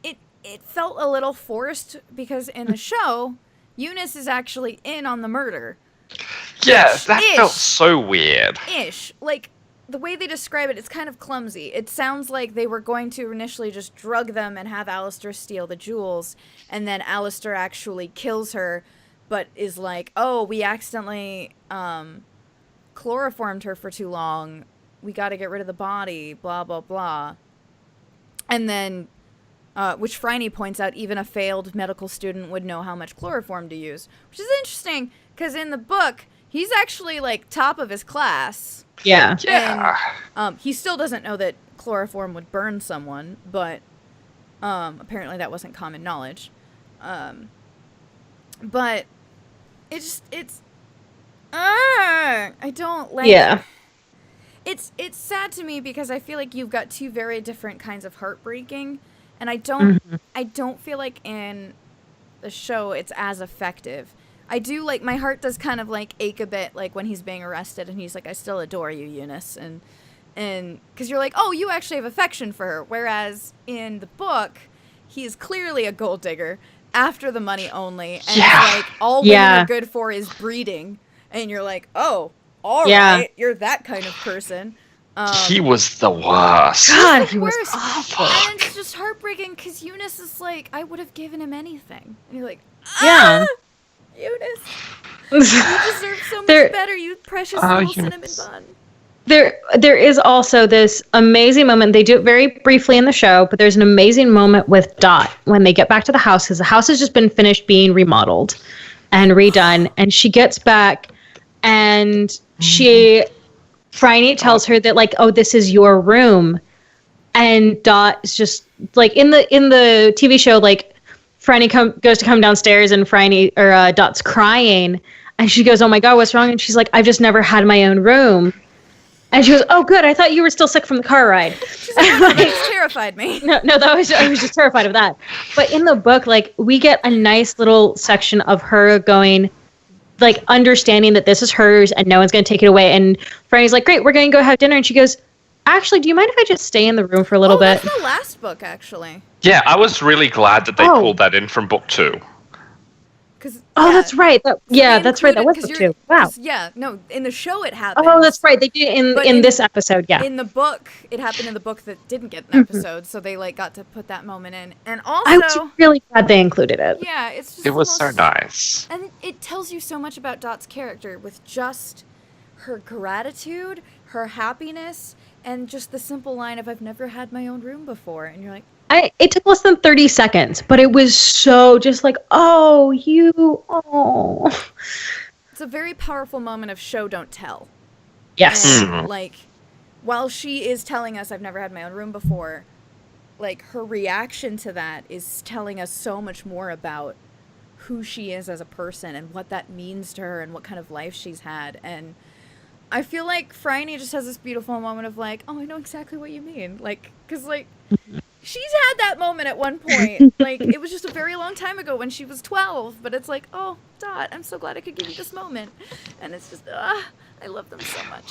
it felt a little forced, because in the show, Eunice is actually in on the murder. Yeah, that felt so weird. Like, the way they describe it, it's kind of clumsy. It sounds like they were going to initially just drug them and have Alistair steal the jewels, and then Alistair actually kills her, but is like, oh, we accidentally chloroformed her for too long. We got to get rid of the body, blah, blah, blah. And then, which Phryne points out, even a failed medical student would know how much chloroform to use, which is interesting, because in the book, he's actually, like, top of his class. Yeah. And, he still doesn't know that chloroform would burn someone, but apparently that wasn't common knowledge. But I don't like it. It's sad to me, because I feel like you've got two very different kinds of heartbreaking, and I don't feel like in the show it's as effective. I do, like, my heart does kind of, like, ache a bit, like, when he's being arrested, and he's like, I still adore you, Eunice, and because you're like, oh, you actually have affection for her, whereas in the book, he is clearly a gold digger, after the money only, and it's like, all women are good for is breeding, and you're like, oh, all right, you're that kind of person. He was the worst. God, he was awful. And it's just heartbreaking, because Eunice is like, I would have given him anything, and you're like, Eunice, you deserve so much better, you precious little cinnamon bun. There is also this amazing moment. They do it very briefly in the show, but there's an amazing moment with Dot when they get back to the house, because the house has just been finished being remodeled and redone, and she gets back, and Phryne tells her that, like, oh, this is your room, and Dot is just like in the TV show, like, Phryne goes to come downstairs, and Dot's crying, and she goes, oh my God, what's wrong? And she's like, I've just never had my own room. And she goes, oh good, I thought you were still sick from the car ride. She's like, oh, that just terrified me. No, I was just terrified of that. But in the book, like, we get a nice little section of her going, like, understanding that this is hers and no one's going to take it away. And Phryne's like, great, we're going to go have dinner. And she goes, actually, do you mind if I just stay in the room for a little bit? That's the last book, actually. Yeah, I was really glad that they pulled that in from book 2. That's right. That's right. That was book 2. Wow. Yeah, no, in the show it happened. Oh, that's right. They did it in this episode, yeah. In the book, it happened in the book that didn't get an episode, so they, like, got to put that moment in. And also, I was really glad they included it. Yeah, it's just it was so nice. And it tells you so much about Dot's character with just her gratitude, her happiness, and just the simple line of, I've never had my own room before. And you're like, it took less than 30 seconds, but it was so just like, oh. It's a very powerful moment of show, don't tell. Yes. And, like, while she is telling us, I've never had my own room before, like, her reaction to that is telling us so much more about who she is as a person and what that means to her and what kind of life she's had. And I feel like Phryne just has this beautiful moment of, like, oh, I know exactly what you mean. Like, because, like, she's had that moment at one point. Like, it was just a very long time ago when she was 12. But it's like, oh, Dot, I'm so glad I could give you this moment. And it's just, I love them so much.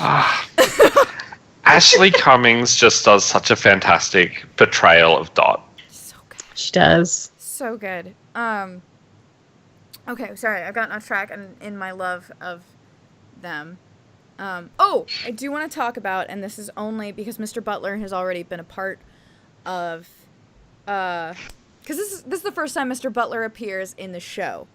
Ashley Cummings just does such a fantastic portrayal of Dot. So good. She does. So good. Okay, sorry, I've gotten off track in my love of them. I do want to talk about, and this is only because Mr. Butler has already been a part of, because this is the first time Mr. Butler appears in the show.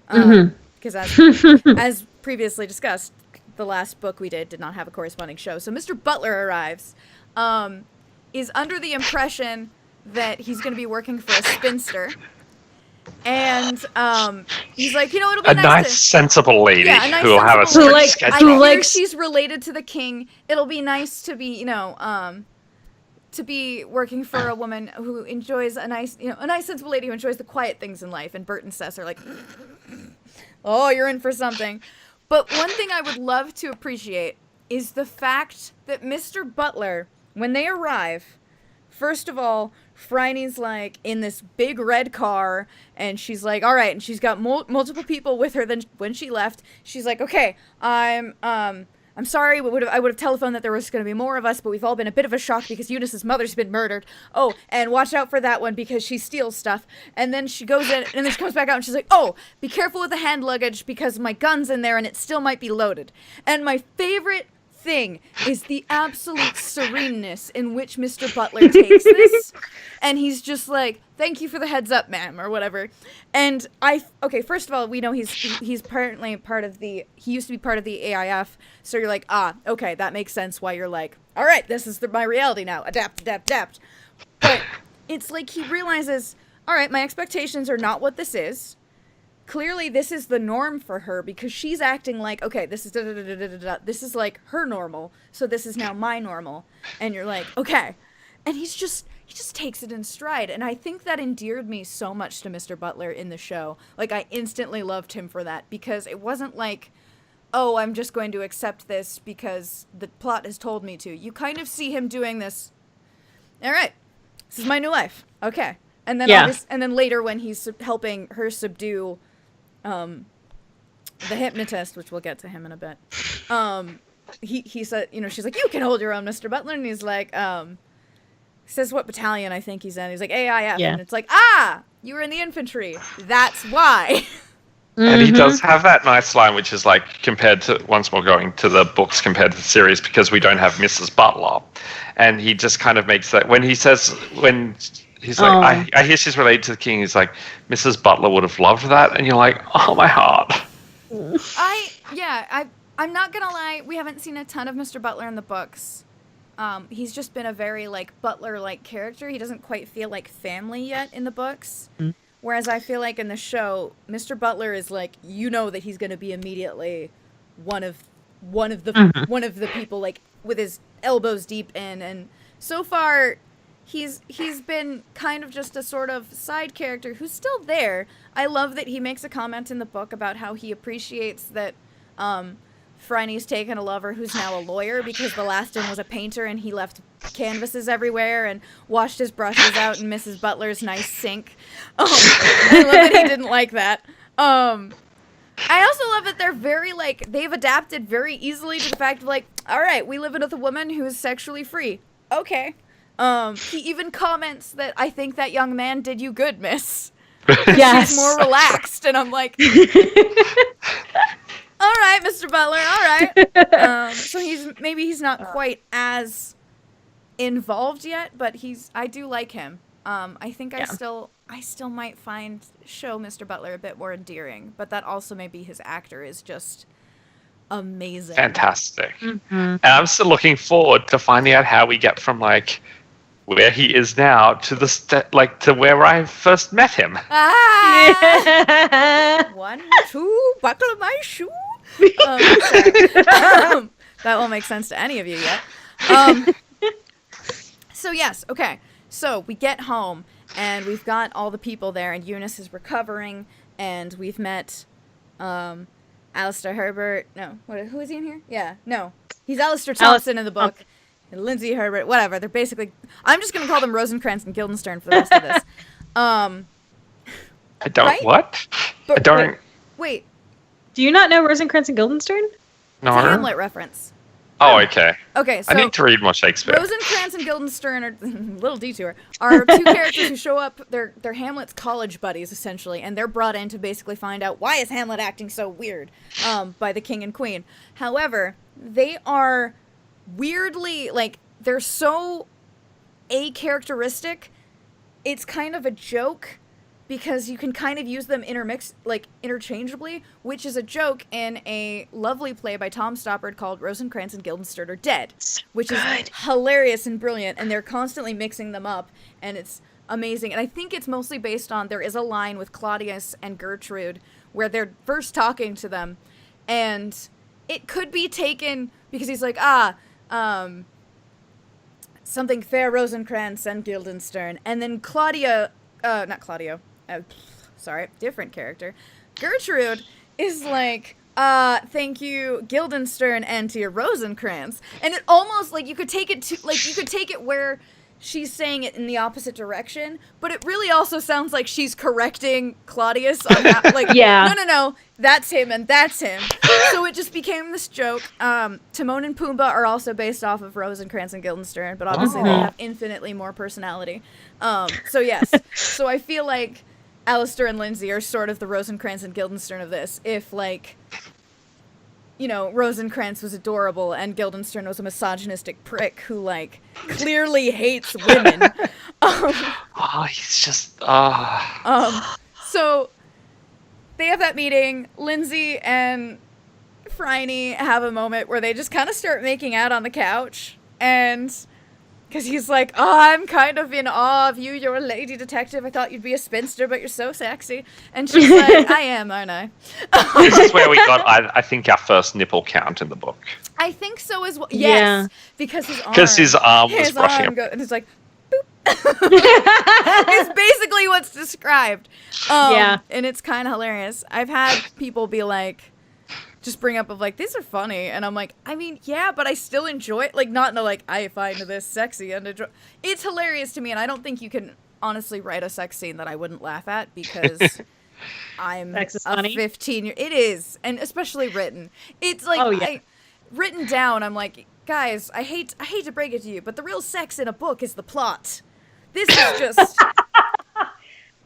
Because as previously discussed, the last book we did not have a corresponding show. So Mr. Butler arrives, is under the impression that he's going to be working for a spinster, And he's like, it'll be A nice nice, to... sensible lady Yeah, a nice, who will have a sensible strict lady. schedule. I hear she's related to the king. It'll be nice to be, to be working for a woman who enjoys a nice, a nice, sensible lady who enjoys the quiet things in life. And Bert and Cess are like, oh, you're in for something. But one thing I would love to appreciate is the fact that Mr. Butler, when they arrive, first of all, Phryne's like in this big red car, and she's like, all right, and she's got multiple people with her. Then when she left, she's like, okay, I'm sorry. I would have telephoned that there was going to be more of us, but we've all been a bit of a shock because Eunice's mother's been murdered. Oh, and watch out for that one because she steals stuff. And then she goes in, and then she comes back out, and she's like, oh, be careful with the hand luggage because my gun's in there, and it still might be loaded. And my favorite thing is the absolute sereneness in which Mr. Butler takes this, and he's just like, thank you for the heads up, ma'am, or whatever. And first of all, we know he's apparently he used to be part of the AIF, so you're like, okay, that makes sense why you're like, all right, this is my reality now, adapt. But it's like he realizes, all right, my expectations are not what this is. Clearly, this is the norm for her because she's acting like, okay, this is this is like her normal, so this is now my normal. And you're like, okay. And he just takes it in stride. And I think that endeared me so much to Mr. Butler in the show. Like, I instantly loved him for that because it wasn't like, oh, I'm just going to accept this because the plot has told me to. You kind of see him doing this. All right, this is my new life. Okay. And then and then later when he's helping her subdue the hypnotist, which we'll get to him in a bit, he said, she's like, you can hold your own, Mr. Butler, and he's like, says what battalion I think he's in. He's like, AIF, and it's like, you were in the infantry, that's why. And he does have that nice line, which is like, compared to, once more going to the books compared to the series, because we don't have Mrs. Butler, and he just kind of makes that, when he's like, I hear she's related to the king. He's like, Mrs. Butler would have loved that. And you're like, oh, my heart. I'm not going to lie. We haven't seen a ton of Mr. Butler in the books. He's just been a very, Butler-like character. He doesn't quite feel like family yet in the books. Whereas I feel like in the show, Mr. Butler is like, that he's going to be immediately one of the people, like, with his elbows deep in. And so far... He's been kind of just a sort of side character who's still there. I love that he makes a comment in the book about how he appreciates that Phryne's taken a lover who's now a lawyer because the last one was a painter and he left canvases everywhere and washed his brushes out in Mrs. Butler's nice sink. I love that he didn't like that. I also love that they're very, they've adapted very easily to the fact of, all right, we live with a woman who is sexually free. Okay. He even comments that I think that young man did you good, miss. Yes. She's more relaxed, and I'm like, all right, Mr. Butler, all right. So he's not quite as involved yet, but I do like him. I think I still might show Mr. Butler a bit more endearing, but that also may be his actor is just amazing. Fantastic. And I'm still looking forward to finding out how we get from where he is now to to where I first met him. Yeah. 1, 2, buckle my shoe. That won't make sense to any of you yet. So yes, okay. So we get home and we've got all the people there, and Eunice is recovering, and we've met Alistair Herbert. No, who is he in here? Yeah, no, he's Alistair Thompson in the book. And Lindsay Herbert, whatever. They're basically... I'm just going to call them Rosencrantz and Guildenstern for the rest of this. I don't... Right? What? But, I don't... Wait. Do you not know Rosencrantz and Guildenstern? No. It's a Hamlet reference. Oh, okay. Okay, so... I need to read more Shakespeare. Rosencrantz and Guildenstern are... little detour. Are two characters who show up... They're Hamlet's college buddies, essentially. And they're brought in to basically find out why is Hamlet acting so weird by the king and queen. However, they are... weirdly, they're so a-characteristic, it's kind of a joke because you can kind of use them interchangeably, which is a joke in a lovely play by Tom Stoppard called Rosencrantz and Guildenstern Are Dead, which is hilarious and brilliant, and they're constantly mixing them up, and it's amazing. And I think it's mostly based on, there is a line with Claudius and Gertrude where they're first talking to them, and it could be taken because he's like, something fair Rosencrantz and Guildenstern, and then different character. Gertrude is like, thank you, Guildenstern, and to your Rosencrantz. And it almost, like, you could take it where she's saying it in the opposite direction, but it really also sounds like she's correcting Claudius on that, like, yeah. no, that's him and that's him. So it just became this joke. Timon and Pumbaa are also based off of Rosencrantz and Guildenstern, but obviously they have infinitely more personality. So yes. So I feel like Alistair and Lindsay are sort of the Rosencrantz and Guildenstern of this. If, like, you know, Rosencrantz was adorable and Guildenstern was a misogynistic prick who, like, clearly hates women. He's just... So they have that meeting. Lindsay and Phryne have a moment where they just kind of start making out on the couch, and... because he's like, I'm kind of in awe of you. You're a lady detective. I thought you'd be a spinster, but you're so sexy. And she's like, I am, aren't I? This is where we got, I think, our first nipple count in the book. I think so as well. Yes. Yeah. Because his arm was brushing up. And it's like, boop. It's basically what's described. Yeah. And it's kind of hilarious. I've had people be like, just bring up of like, these are funny, and I'm like, I mean, yeah, but I still enjoy it, like, not in a like, I find this sexy and enjoy. It's hilarious to me, and I don't think you can honestly write a sex scene that I wouldn't laugh at, because I'm a 15-year. It is, and especially written. It's like, written down, I'm like, guys, I hate to break it to you, but the real sex in a book is the plot. This is just.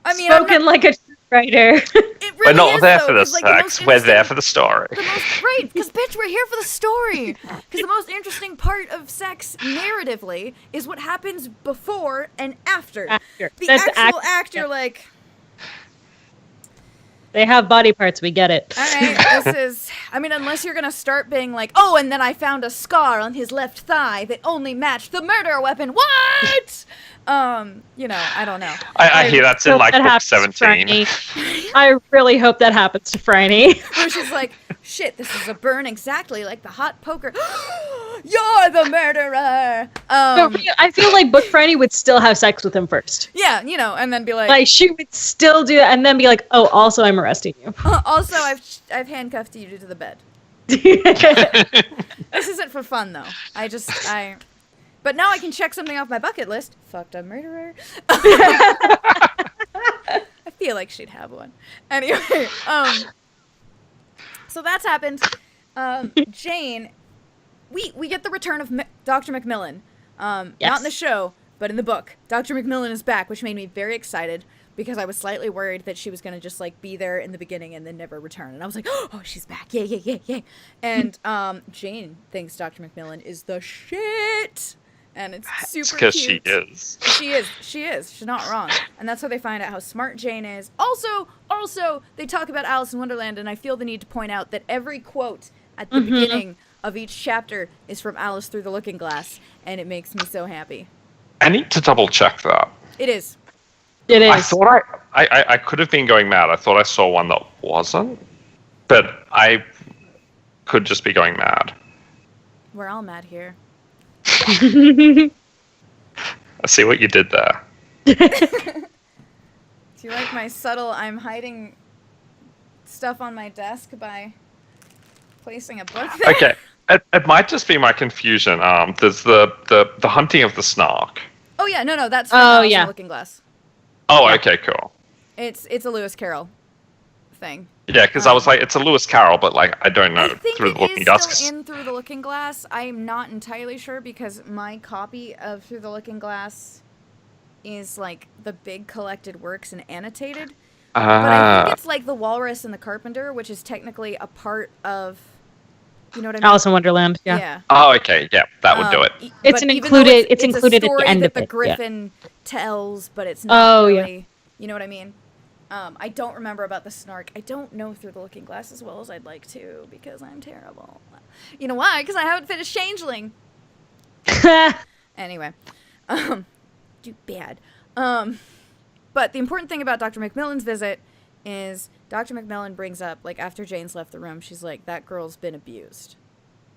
I mean, spoken like a writer. It really we're not there for the like, sex. We're there for the story. Right, because bitch, we're here for the story. Because the most interesting part of sex narratively is what happens before and after. The actual act, you're like. They have body parts. We get it. All right, this is. I mean, unless you're gonna start being like, oh, and then I found a scar on his left thigh that only matched the murder weapon. What? You know, I don't know. I hear that's in like book 17. I really hope that happens to Phryne. Where she's like, shit, this is a burn exactly like the hot poker. You're the murderer. I feel like book Phryne would still have sex with him first. Yeah, you know, and then be like she would still do it, and then be like, oh, also I'm arresting you. Also, I've handcuffed you to the bed. This isn't for fun though. But now I can check something off my bucket list. Fucked a murderer. I feel like she'd have one. Anyway, so that's happened. Jane, we get the return of Dr. Macmillan. Not in the show, but in the book. Dr. Macmillan is back, which made me very excited because I was slightly worried that she was going to just like be there in the beginning and then never return. And I was like, oh, she's back. Yay. And Jane thinks Dr. Macmillan is the shit. And it's super cute. Because she is. She is. She's not wrong. And that's how they find out how smart Jane is. Also, they talk about Alice in Wonderland, and I feel the need to point out that every quote at the beginning of each chapter is from Alice Through the Looking Glass, and it makes me so happy. I need to double check that. It is. I thought I could have been going mad. I thought I saw one that wasn't, but I could just be going mad. We're all mad here. I see what you did there. Do you like my subtle, I'm hiding stuff on my desk by placing a book there? Okay, it might just be my confusion. There's the hunting of the snark. Oh yeah, no, that's from Alice in the Looking Glass. Oh, okay, cool. It's a Lewis Carroll thing. Yeah, because I was like, it's a Lewis Carroll, but like I don't know. I think Through the Looking Glass. Still in Through the Looking Glass. I'm not entirely sure because my copy of Through the Looking Glass is like the big collected works and annotated. But I think it's like The Walrus and the Carpenter, which is technically a part of, you know what I mean? Alice in Wonderland. Yeah. Oh, okay. Yeah, that would do it. It's included. It's included at the end of it. The Griffin tells, but it's not really. You know what I mean? I don't remember about the snark. I don't know Through the Looking Glass as well as I'd like to because I'm terrible. You know why? Because I haven't finished Changeling. Anyway, do bad. But the important thing about Dr. Macmillan's visit is Dr. Macmillan brings up, like, after Jane's left the room, she's like, that girl's been abused.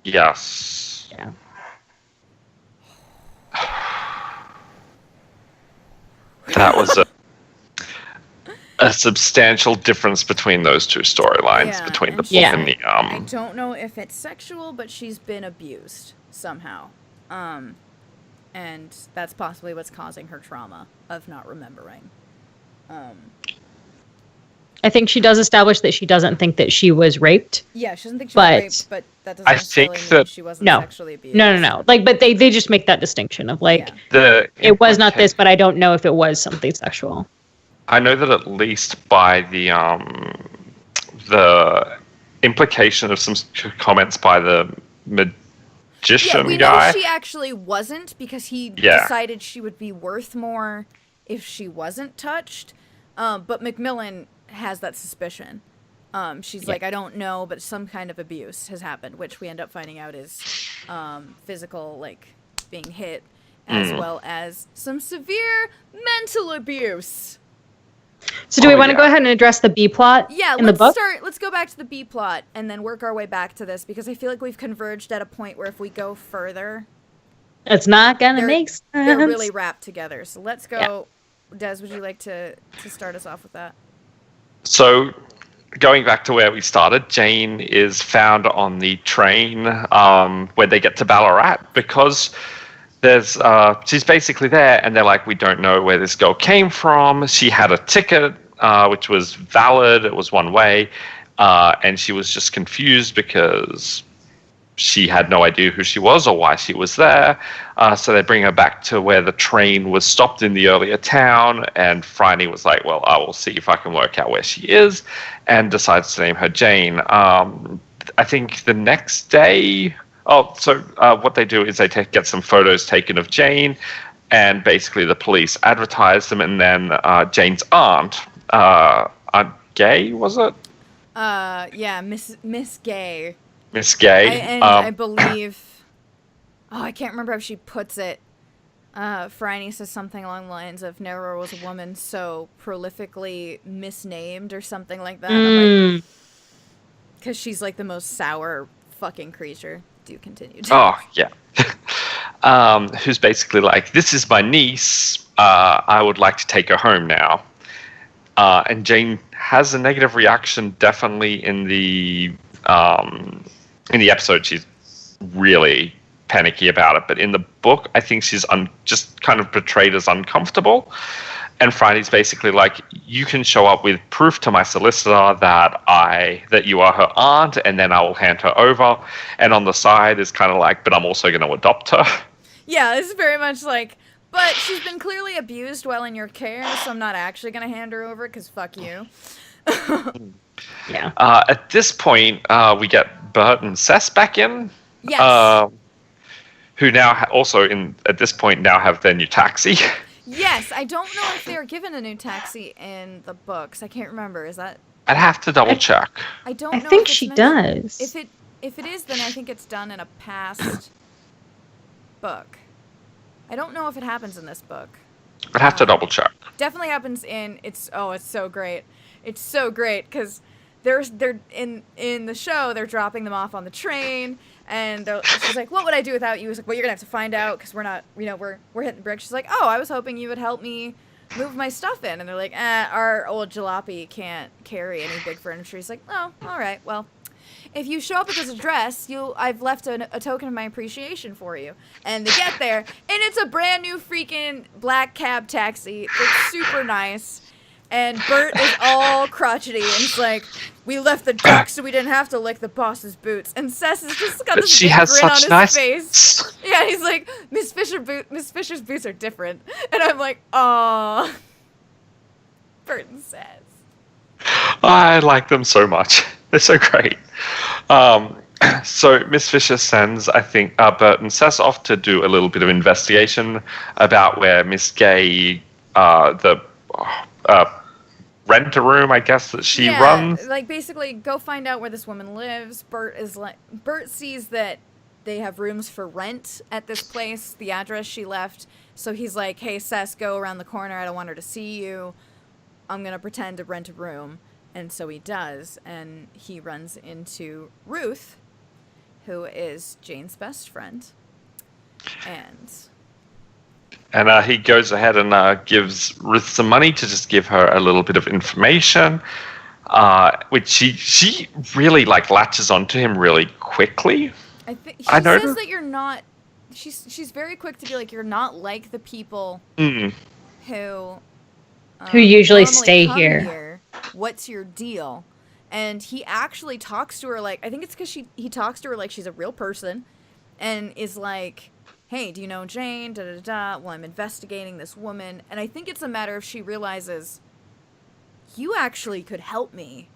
Yes. Yeah. That was a substantial difference between those two storylines, between the book and the I don't know if it's sexual, but she's been abused somehow. And that's possibly what's causing her trauma of not remembering. I think she does establish that she doesn't think that she was raped. Yeah, she doesn't think she was raped, but that doesn't necessarily mean she wasn't sexually abused. No. Like, but they just make that distinction of, like, it was not this, but I don't know if it was something sexual. I know that at least by the implication of some comments by the magician we guy. know she actually wasn't because he decided she would be worth more if she wasn't touched. But Macmillan has that suspicion. She's like, I don't know, but some kind of abuse has happened, which we end up finding out is physical, like being hit, as well as some severe mental abuse. So do we want to go ahead and address the B plot in the book? Let's go back to the B plot and then work our way back to this, because I feel like we've converged at a point where if we go further, it's not going to make sense. They're really wrapped together. So let's go. Des, would you like to start us off with that? So, going back to where we started, Jane is found on the train when they get to Ballarat, because there's she's basically there, and they're like, we don't know where this girl came from. She had a ticket, which was valid. It was one way, and she was just confused because she had no idea who she was or why she was there. So they bring her back to where the train was stopped in the earlier town, and Phryne was like, well, I will see if I can work out where she is, and decides to name her Jane. I think the next day... what they do is they get some photos taken of Jane, and basically the police advertise them, and then Jane's aunt Gay, was it? Miss Gay. Miss Gay. I believe... I can't remember how she puts it. Phryne says something along the lines of, never was a woman so prolifically misnamed, or something like that. Because she's like the most sour fucking creature. Do continue. Who's basically like, this is my niece. I would like to take her home now. And Jane has a negative reaction, definitely in the episode. She's really panicky about it, but in the book, I think she's just kind of portrayed as uncomfortable. And Phryne's basically like, you can show up with proof to my solicitor that you are her aunt, and then I will hand her over. And on the side is kind of like, but I'm also going to adopt her. Yeah, it's very much like, but she's been clearly abused while in your care, so I'm not actually going to hand her over because fuck you. At this point, we get Bert and Cess back in. Yes. Who now at this point now have their new taxi. Yes, I don't know if they are given a new taxi in the books. I can't remember. Is that? I'd have to double check. I don't know. I think she does. If it is, then I think it's done in a past book. I don't know if it happens in this book. I'd have to double check. Definitely happens in it's so great. It's so great because they're in the show. They're dropping them off on the train. And she's like, what would I do without you? He's like, well, you're going to have to find out because we're not, we're hitting the bricks. She's like, oh, I was hoping you would help me move my stuff in. And they're like, our old jalopy can't carry any big furniture. He's like, oh, all right. Well, if you show up at this address, I've left a token of my appreciation for you. And they get there, and it's a brand new freaking black cab taxi. It's super nice. And Bert is all crotchety, and it's like, we left the duck so we didn't have to lick the boss's boots. And Cess has just got this big grin on his face. Yeah, he's like, Miss Fisher's boots are different. And I'm like, aw. Bert and Cess. I like them so much. They're so great. So Miss Fisher sends, I think, Bert and Cess off to do a little bit of investigation about where Miss Gay, rent a room, I guess, that she runs. Like basically go find out where this woman lives. Bert sees that they have rooms for rent at this place, the address she left. So he's like, hey, Sess, go around the corner. I don't want her to see you. I'm going to pretend to rent a room. And so he does. And he runs into Ruth, who is Jane's best friend. And he goes ahead and gives Ruth some money to just give her a little bit of information, which she really latches onto him really quickly. I think she says that you're not. She's very quick to be like, you're not like the people who usually stay here. What's your deal? And he actually talks to her like, I think it's because he talks to her like she's a real person, and is like, hey, do you know Jane? Da da da. Well, I'm investigating this woman, and I think it's a matter of she realizes you actually could help me.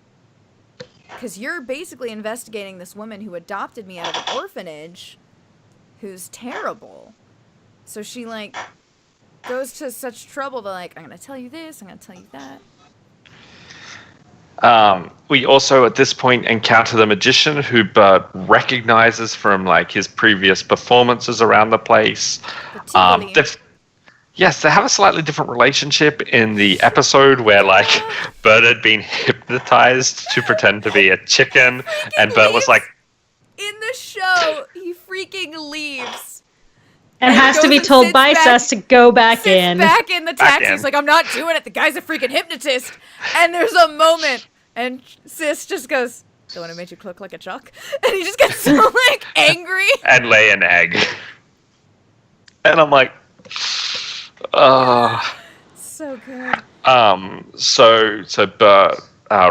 Because you're basically investigating this woman who adopted me out of an orphanage, who's terrible. So she, goes to such trouble to, I'm going to tell you this, I'm going to tell you that. We also, at this point, encounter the magician, who Bert recognizes from, his previous performances around the place. Yes, they have a slightly different relationship in the episode where, Bert had been hypnotized to pretend to be a chicken, and Bert was like... In the show, he freaking leaves. And has to be told by Sess to go back in. Back in the taxi. He's like, I'm not doing it. The guy's a freaking hypnotist. And there's a moment, and Sis just goes, don't want to make you look like a chuck. And he just gets so, angry. And lay an egg. And I'm like... So good. So Bert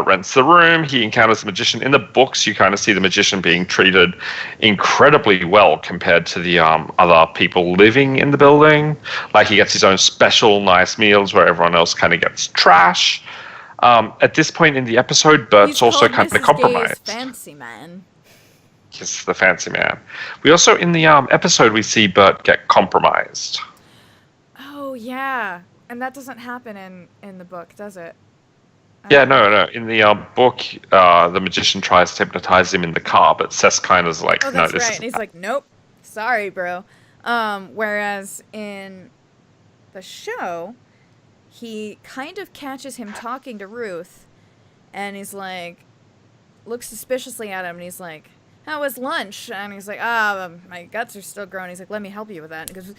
rents the room. He encounters the magician. In the books, you kind of see the magician being treated incredibly well compared to the other people living in the building. He gets his own special nice meals where everyone else kind of gets trash. At this point in the episode, Bert's also kind of compromised. Fancy man. He's the fancy man. We also, in the episode, we see Bert get compromised. Oh, yeah. And that doesn't happen in the book, does it? Yeah, no. In the book, the magician tries to hypnotize him in the car, but Sess kind of is like, oh, that's right. And he's like, nope. Sorry, bro. Whereas in the show, he kind of catches him talking to Ruth, and he's like, looks suspiciously at him, and he's like, how was lunch? And he's like, my guts are still growing. He's like, let me help you with that. And goes,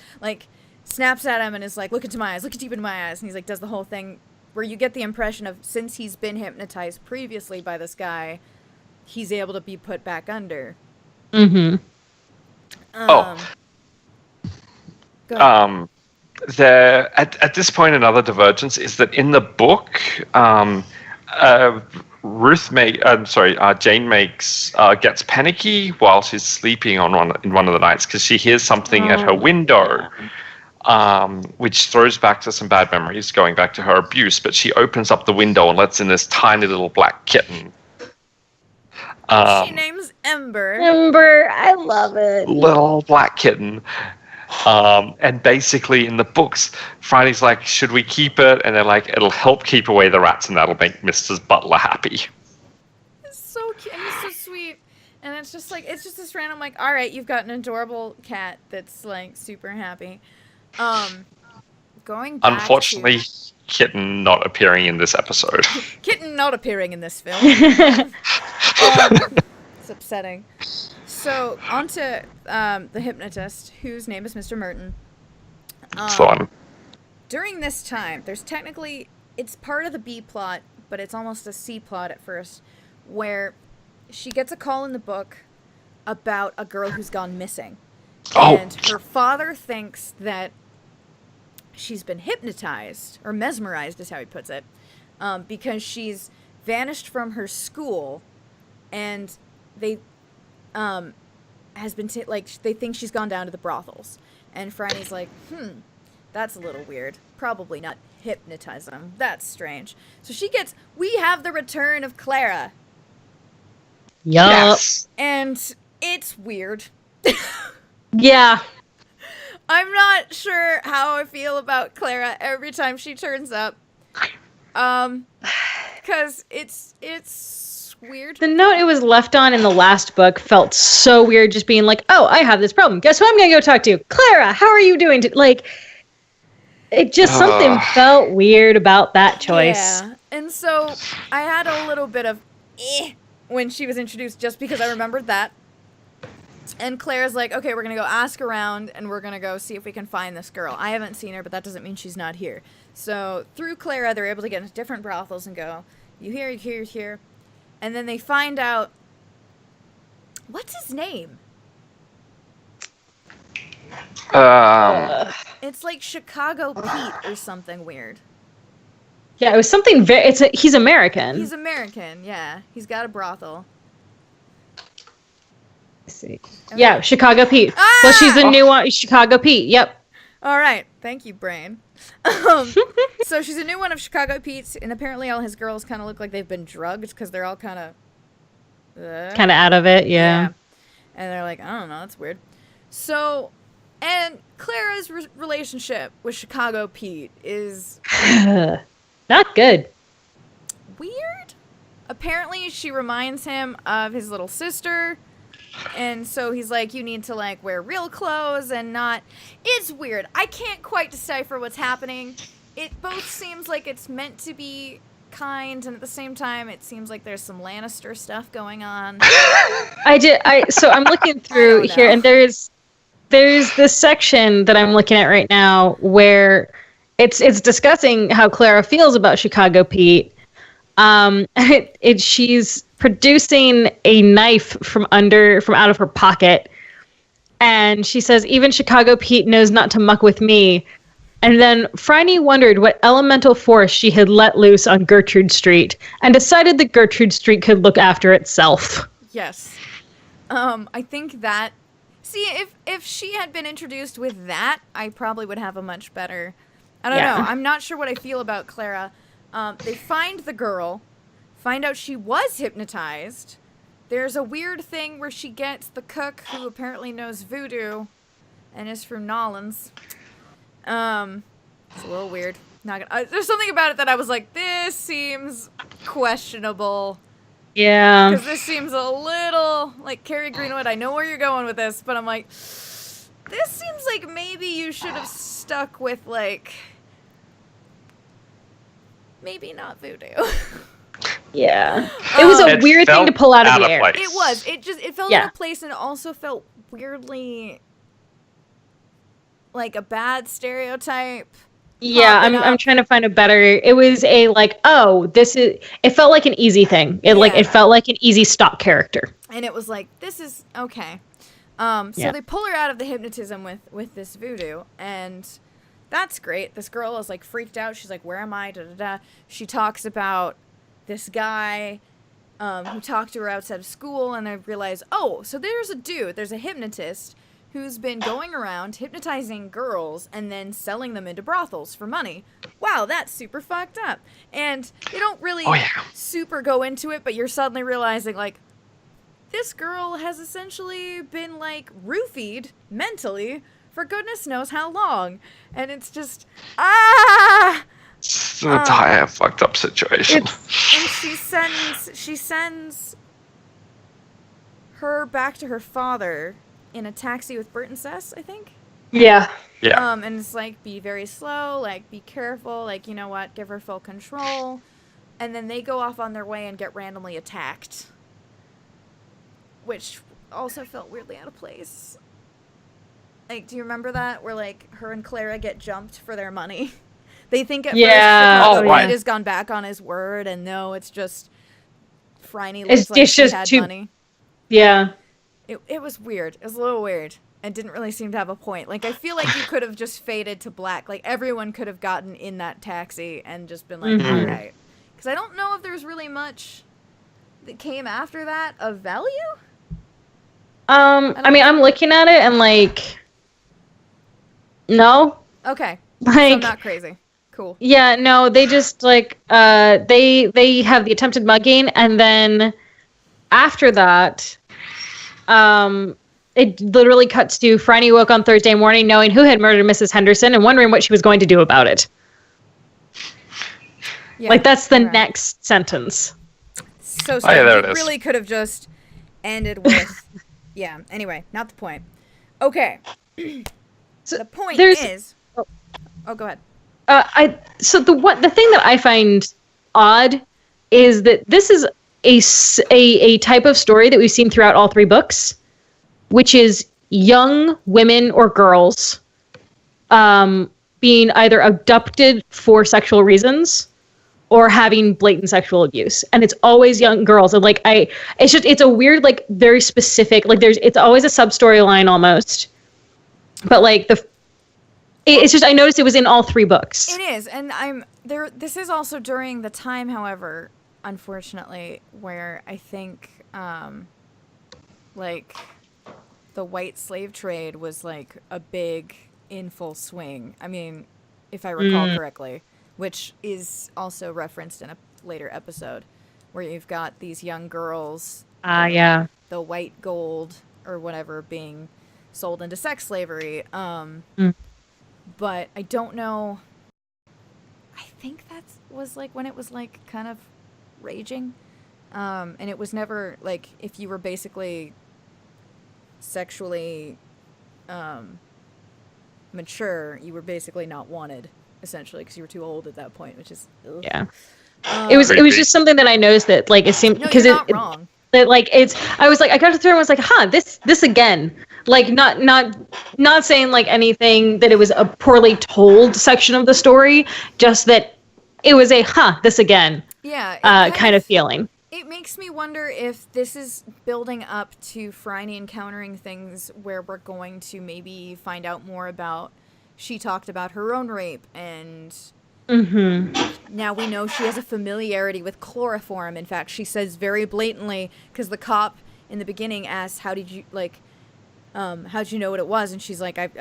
snaps at him and is like, look into my eyes, look deep into my eyes. And he's like, does the whole thing where you get the impression of, since he's been hypnotized previously by this guy, he's able to be put back under. Mm-hmm. At this point, another divergence is that in the book, Jane gets panicky while she's sleeping in one of the nights because she hears something at her window, which throws back to some bad memories going back to her abuse. But she opens up the window and lets in this tiny little black kitten. She names Ember. Ember, I love it. Little black kitten. And basically in the books, Franny's like, should we keep it? And they're like, it'll help keep away the rats and that'll make Mrs. Butler happy. It's so cute and he's so sweet. And it's just this random, all right, you've got an adorable cat that's super happy. Going back Unfortunately, Kitten not appearing in this episode. Kitten not appearing in this film. It's upsetting. So, on to the hypnotist, whose name is Mr. Merton. Fun. During this time, there's technically, it's part of the B plot, but it's almost a C plot at first, where she gets a call in the book about a girl who's gone missing. And her father thinks that she's been hypnotized, or mesmerized is how he puts it, because she's vanished from her school, and they they think she's gone down to the brothels. And Franny's like, that's a little weird. Probably not hypnotism. That's strange. So we have the return of Clara. Yup. Yes. And it's weird. Yeah. I'm not sure how I feel about Clara every time she turns up. because it's weird. The note it was left on in the last book felt so weird, just being like, oh, I have this problem. Guess who I'm going to go talk to? Clara, how are you doing? Like, it just, something felt weird about that choice. Yeah, and so I had a little bit of when she was introduced, just because I remembered that. And Claire's like, okay, we're going to go ask around, and we're going to go see if we can find this girl. I haven't seen her, but that doesn't mean she's not here. So through Clara, they're able to get into different brothels and go, you here, you here, you here. And then they find out, what's his name? It's like Chicago Pete or something weird. Yeah, it was something he's American. He's American, yeah. He's got a brothel. See. Okay. Yeah, Chicago Pete. Ah! Well, she's the new one. Chicago Pete. Yep. All right. Thank you, brain. So she's a new one of Chicago Pete's, and apparently all his girls kind of look like they've been drugged because they're all kind of out of it. Yeah. And they're like, I don't know, that's weird. So, and Clara's relationship with Chicago Pete is not good. Weird. Apparently, she reminds him of his little sister. And so he's like, you need to, like, wear real clothes and not... It's weird. I can't quite decipher what's happening. It both seems like it's meant to be kind, and at the same time, it seems like there's some Lannister stuff going on. So I'm looking through here, and there's this section that I'm looking at right now where it's discussing how Clara feels about Chicago Pete. She's producing a knife from out of her pocket, and she says, even Chicago Pete knows not to muck with me. And then Phryne wondered what elemental force she had let loose on Gertrude Street, and decided that Gertrude Street could look after itself. Yes. I think that... See, if she had been introduced with that, I probably would have a much better... I don't know. I'm not sure what I feel about Clara. They find the girl, find out she was hypnotized. There's a weird thing where she gets the cook, who apparently knows voodoo, and is from Nolans. It's a little weird. There's something about it that I was like, this seems questionable. Yeah. Because this seems a little, like, Carrie Greenwood, I know where you're going with this, but I'm like, this seems like maybe you should have stuck with, like... Maybe not voodoo. Yeah. It was a weird thing to pull out of the air. It was. It felt out of place, and it also felt weirdly like a bad stereotype. Yeah, I'm trying to find a better... It was a like, oh, it felt like an easy thing. It felt like an easy stock character. And it was like, this is okay. So they pull her out of the hypnotism with this voodoo, and that's great. This girl is, like, freaked out. She's like, where am I? Da-da-da. She talks about this guy who talked to her outside of school, and I realize, oh, so there's a hypnotist who's been going around hypnotizing girls and then selling them into brothels for money. Wow, that's super fucked up. And they don't really super go into it, but you're suddenly realizing, like, this girl has essentially been, like, roofied mentally for goodness knows how long. And it's just, It's an entire fucked up situation. And she sends her back to her father in a taxi with Bert and Cess, I think. Yeah. Yeah. And it's like, be very slow, like, be careful, like, you know what, give her full control. And then they go off on their way and get randomly attacked. Which also felt weirdly out of place. Like, do you remember that? Where, like, her and Clara get jumped for their money. They think at first Chicago Pete has gone back on his word, and no, it's just Phryne looks like she had money. Yeah. It was weird. It was a little weird. And didn't really seem to have a point. Like, I feel like you could have just faded to black. Like, everyone could have gotten in that taxi and just been like, all right. Because I don't know if there's really much that came after that of value. I mean, I'm looking at it and, like... No. Okay. Like, so I'm not crazy. Cool. Yeah, no, they just, like, they have the attempted mugging, and then after that, it literally cuts to Phryne woke on Thursday morning knowing who had murdered Mrs. Henderson and wondering what she was going to do about it. Yeah, Like, that's the alright. next sentence. So Oh, yeah, there it it is. really could have just ended with, yeah. Anyway, not the point. Okay. So The point there's- is. Oh, go ahead. So the thing that I find odd is that this is a type of story that we've seen throughout all three books, which is young women or girls being either abducted for sexual reasons or having blatant sexual abuse, and it's always young girls. And like it's a weird, like, very specific, like it's always a sub storyline almost, but like it's just, I noticed it was in all three books. It is, and I'm there. This is also during the time, however, unfortunately, where I think, like, the white slave trade was like a big in full swing. I mean, if I recall correctly, which is also referenced in a later episode, where you've got these young girls, Yeah. the white gold or whatever, being sold into sex slavery. But I don't know. I think that was like when it was like kind of raging. And it was never like, if you were basically sexually mature, you were basically not wanted, essentially, because you were too old at that point, which is ugh. Yeah. It was just something that I noticed that, like, it seemed, No, because you're not wrong. that, like, I was like, I got to through and I was like, this again. Like, not saying like anything that it was a poorly told section of the story, just that it was a this again Yeah. kind of feeling. It makes me wonder if this is building up to Phryne encountering things where we're going to maybe find out more about. She talked about her own rape, and now we know she has a familiarity with chloroform. In fact, she says very blatantly, because the cop in the beginning asks, "How did you how'd you know what it was?" And she's like, I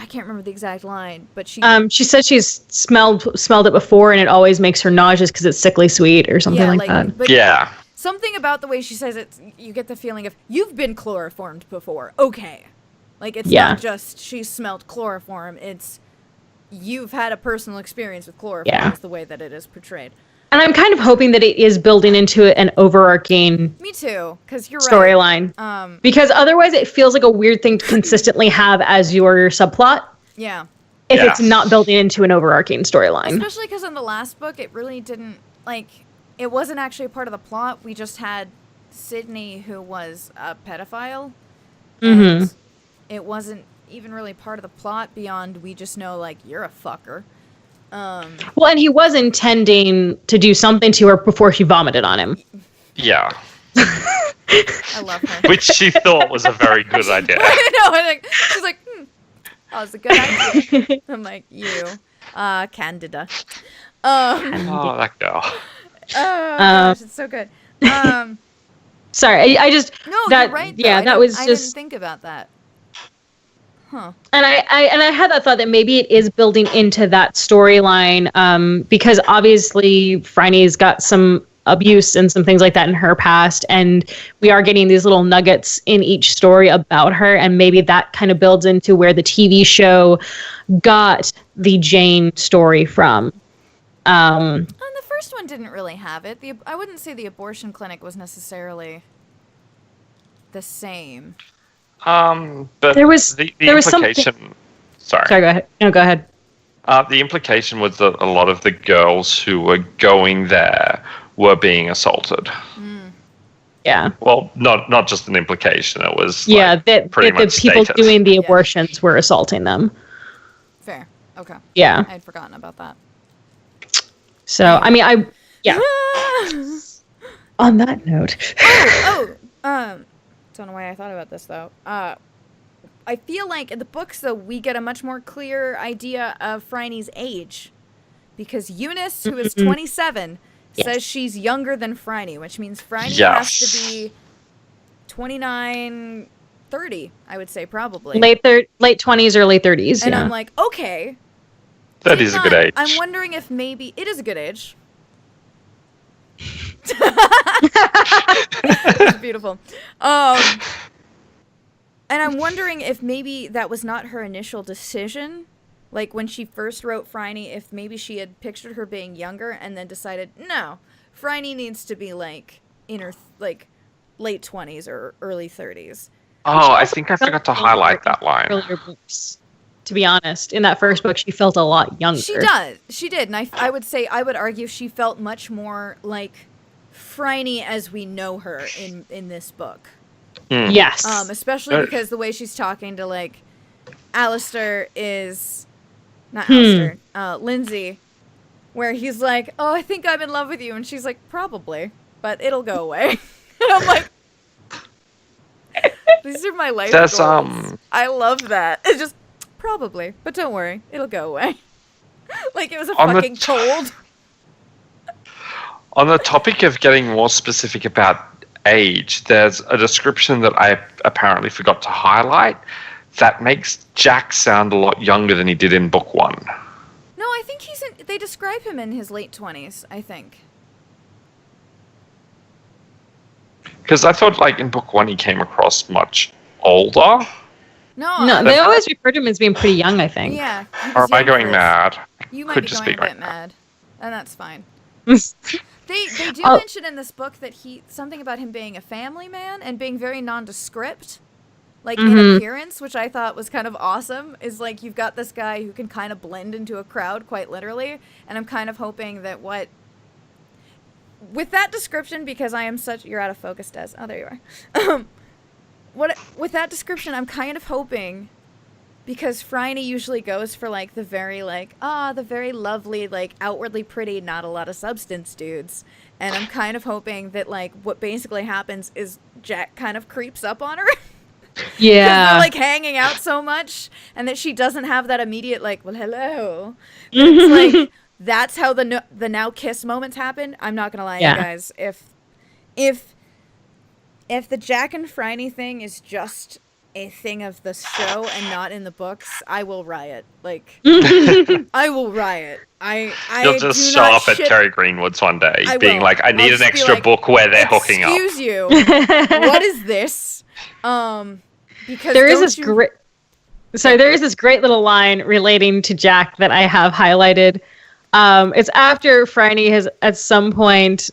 can't remember the exact line, but she said she's smelled it before, and it always makes her nauseous because it's sickly sweet or something like that. But Yeah. something about the way she says it, you get the feeling of, you've been chloroformed before. Okay. Like, it's not just she smelled chloroform, it's you've had a personal experience with chloroform, is the way that it is portrayed. And I'm kind of hoping that it is building into an overarching Me too, because you're right. storyline. Because otherwise it feels like a weird thing to consistently have as your subplot Yeah. if it's not building into an overarching storyline. Especially because in the last book, it really didn't, like, it wasn't actually a part of the plot. We just had Sydney, who was a pedophile. And it wasn't even really part of the plot beyond, we just know, like, you're a fucker. Well, and he was intending to do something to her before she vomited on him. Yeah. I love her. Which she thought was a very good idea. I know. And like, she's like, that was a good idea. I'm like, you, Candida. Oh, that girl. Oh gosh, it's so good. Sorry, I just No, that, you're right. Though. Yeah, that was I just. didn't think about that. Huh. And I had that thought that maybe it is building into that storyline, because obviously Phryne's got some abuse and some things like that in her past, and we are getting these little nuggets in each story about her, and maybe that kind of builds into where the TV show got the Jane story from. And the first one didn't really have it. I wouldn't say the abortion clinic was necessarily the same. But There was implication. Sorry, go ahead. No, go ahead. The implication was that a lot of the girls who were going there were being assaulted. Yeah. Well, not just an implication. It was That the people stated. doing the abortions were assaulting them. Fair. Okay. Yeah. I had forgotten about that. So I mean, on that note. Don't know why I thought about this though. I feel like in the books though, we get a much more clear idea of Phryne's age, because Eunice, who is 27, says she's younger than Phryne, which means Phryne has to be 29, 30, I would say, probably. Late 20s, early 30s. And I'm like, okay. That is a good age. I'm wondering if maybe it is a good age. It's beautiful. And I'm wondering if maybe that was not her initial decision, like when she first wrote Phryne, if maybe she had pictured her being younger and then decided, no, Phryne needs to be like in her like late 20s or early 30s. Oh, I think I forgot to highlight that line. Earlier books, to be honest, in that first book, she felt a lot younger. She did, and I would argue she felt much more like Phryne as we know her in this book. Yes. Especially because the way she's talking to like Alistair is not Alistair, Lindsay, where he's like, "Oh, I think I'm in love with you," and she's like, "Probably, but it'll go away." And I'm like, these are my life goals. I love that. It's just probably, but don't worry, it'll go away. Like it was a fucking cold. On the topic of getting more specific about age, there's a description that I apparently forgot to highlight that makes Jack sound a lot younger than he did in book 1. No, I think they describe him in his late 20s, I think. Because I thought, like, in book 1 he came across much older. No, they always refer to him as being pretty young, I think. Yeah. Or am I going mad? You might be going a bit mad. And that's fine. They do mention in this book that something about him being a family man and being very nondescript, like in appearance, which I thought was kind of awesome. Is like you've got this guy who can kind of blend into a crowd quite literally, and I'm kind of hoping that with that description, because I am such, you're out of focus, Des. Oh, there you are. With that description, I'm kind of hoping, because Phryne usually goes for like the very the very lovely, like outwardly pretty, not a lot of substance dudes. And I'm kind of hoping that like what basically happens is Jack kind of creeps up on her. Yeah. Because they're like hanging out so much, and that she doesn't have that immediate like, well, hello. It's like, that's how the now kiss moments happen. I'm not gonna lie, you guys. If the Jack and Phryne thing is just a thing of the show and not in the books, I will riot. Like, I will riot. You'll just show up at Terry Greenwood's one day, being like, "I need an extra book where they're hooking up." Excuse you. What is this? Because there is this great little line relating to Jack that I have highlighted. It's after Phryne has at some point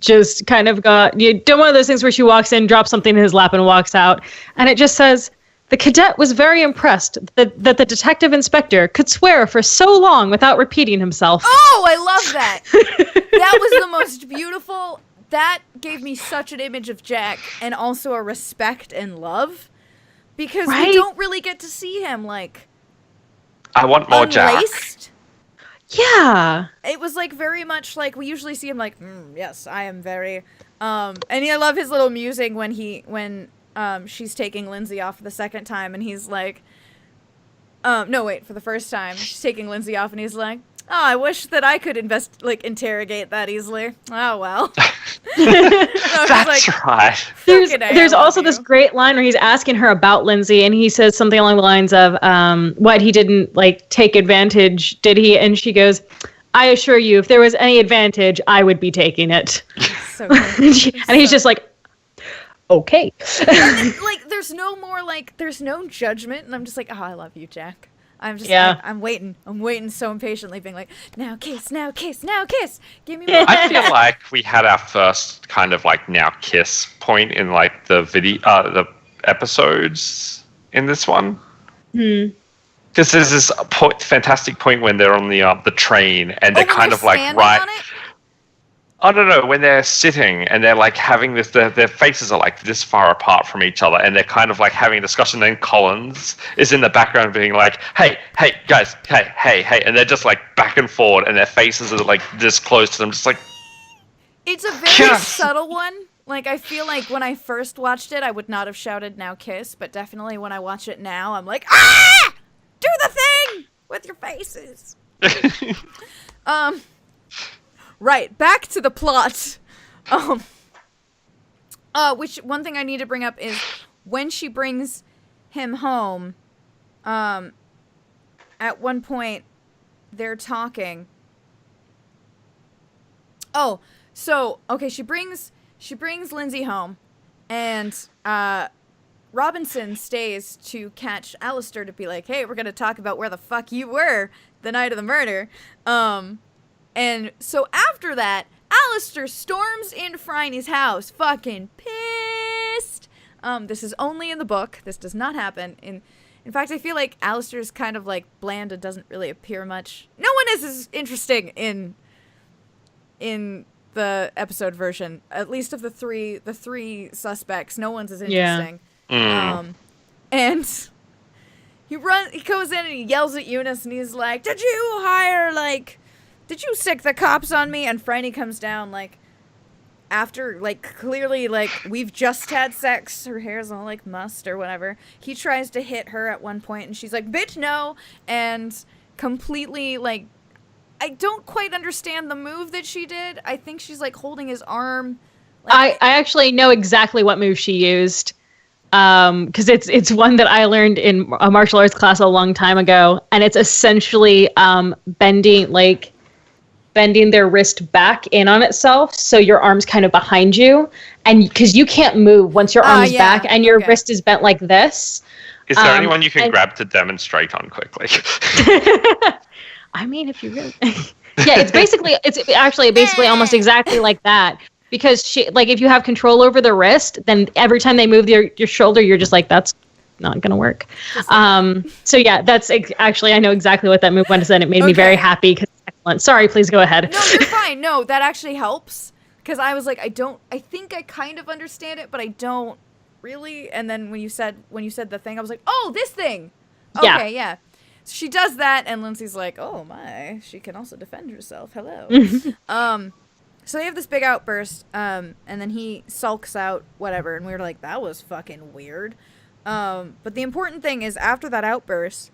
just kind of done one of those things where she walks in, drops something in his lap, and walks out. And it just says, the cadet was very impressed that the detective inspector could swear for so long without repeating himself. Oh, I love that. That was the most beautiful. That gave me such an image of Jack, and also a respect and love, because we don't really get to see him like. I want more unlaced. Jack. Yeah. It was like very much like we usually see him like, yes, I am very, and I love his little musing when she's taking Lindsay off for the second time, and he's like, for the first time, she's taking Lindsay off, and he's like, oh, I wish that I could interrogate that easily. Oh, well. That's like, right. There's also this great line where he's asking her about Lindsay, and he says something along the lines of, what, he didn't, take advantage, did he? And she goes, I assure you, if there was any advantage, I would be taking it. So good. And he's just like, okay. There's no judgment, and I'm just like, oh, I love you, Jack. I'm just, I'm waiting so impatiently, being like, now kiss, now kiss, now kiss. Give me more. I feel like we had our first kind of now kiss point in the video, the episodes in this one. Because there's this fantastic point when they're on the train and they're kind of right. I don't know, when they're sitting and they're having this, their faces are this far apart from each other, and they're kind of having a discussion. And then Collins is in the background being like, hey guys, hey, and they're just back and forward, and their faces are this close to them, just it's a very subtle one. I feel like when I first watched it, I would not have shouted now kiss, but definitely when I watch it now, I'm like, ah, do the thing with your faces. Right, back to the plot. Which one thing I need to bring up is when she brings him home, at one point they're talking. Oh, so okay, she brings Lindsay home, and Robinson stays to catch Alistair to be like, hey, we're going to talk about where the fuck you were the night of the murder. And so after that, Alistair storms into Phryne's house, fucking pissed. This is only in the book. This does not happen in fact, I feel like Alistair's kind of like bland and doesn't really appear much. No one is as interesting in the episode version, at least of the three suspects. No one's as interesting. Yeah. And he goes in and he yells at Eunice and he's like, did you sick the cops on me? And Phryne comes down like after like clearly like we've just had sex, her hair's all like mussed or whatever. He tries to hit her at one point and she's like, bitch, no, and completely like, I don't quite understand the move that she did. I think she's like holding his arm. Like, I actually know exactly what move she used. Because it's one that I learned in a martial arts class a long time ago, and it's essentially bending their wrist back in on itself, so your arm's kind of behind you, and because you can't move once your arm's back and your wrist is bent like this. Is there anyone you can grab to demonstrate on quickly? I mean, if you really, yeah, it's actually basically almost exactly like that. Because she, like, if you have control over the wrist, then every time they move your shoulder, you're just like, that's not gonna work. So yeah, that's actually, I know exactly what that move was, and it made me very happy. Because excellent. Sorry, please go ahead. No, you're fine. No, that actually helps because I was like, I think I kind of understand it, but I don't really. And then when you said the thing, I was like, oh, this thing. Okay, yeah. So she does that, and Lindsay's like, oh my, she can also defend herself. Hello. So they have this big outburst, and then he sulks out, whatever, and we were like, that was fucking weird. But the important thing is, after that outburst,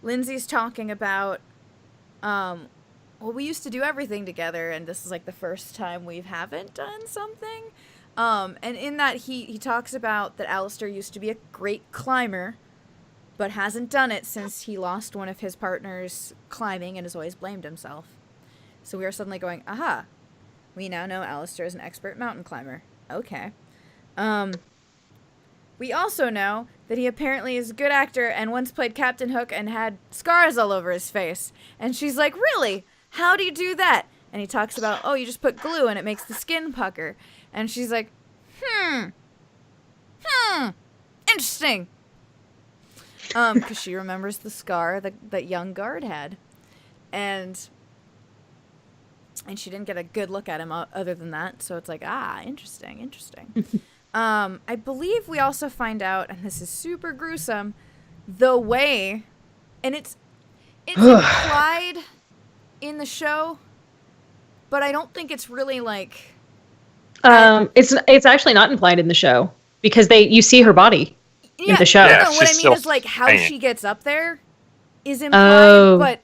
Lindsay's talking about, well, we used to do everything together, and this is like the first time we haven't done something. And in that, he talks about that Alistair used to be a great climber, but hasn't done it since he lost one of his partners climbing and has always blamed himself. So we are suddenly going, aha, we now know Alistair is an expert mountain climber. Okay. We also know that he apparently is a good actor and once played Captain Hook and had scars all over his face. And she's like, really? How do you do that? And he talks about, oh, you just put glue and it makes the skin pucker. And she's like, interesting. Because she remembers the scar that young guard had. And she didn't get a good look at him other than that. So it's like, interesting. I believe we also find out, and this is super gruesome, the way, and it's implied in the show, but I don't think it's really like... It's actually not implied in the show, because you see her body in the show. Yeah, no, what I mean is like how she gets up there is implied, but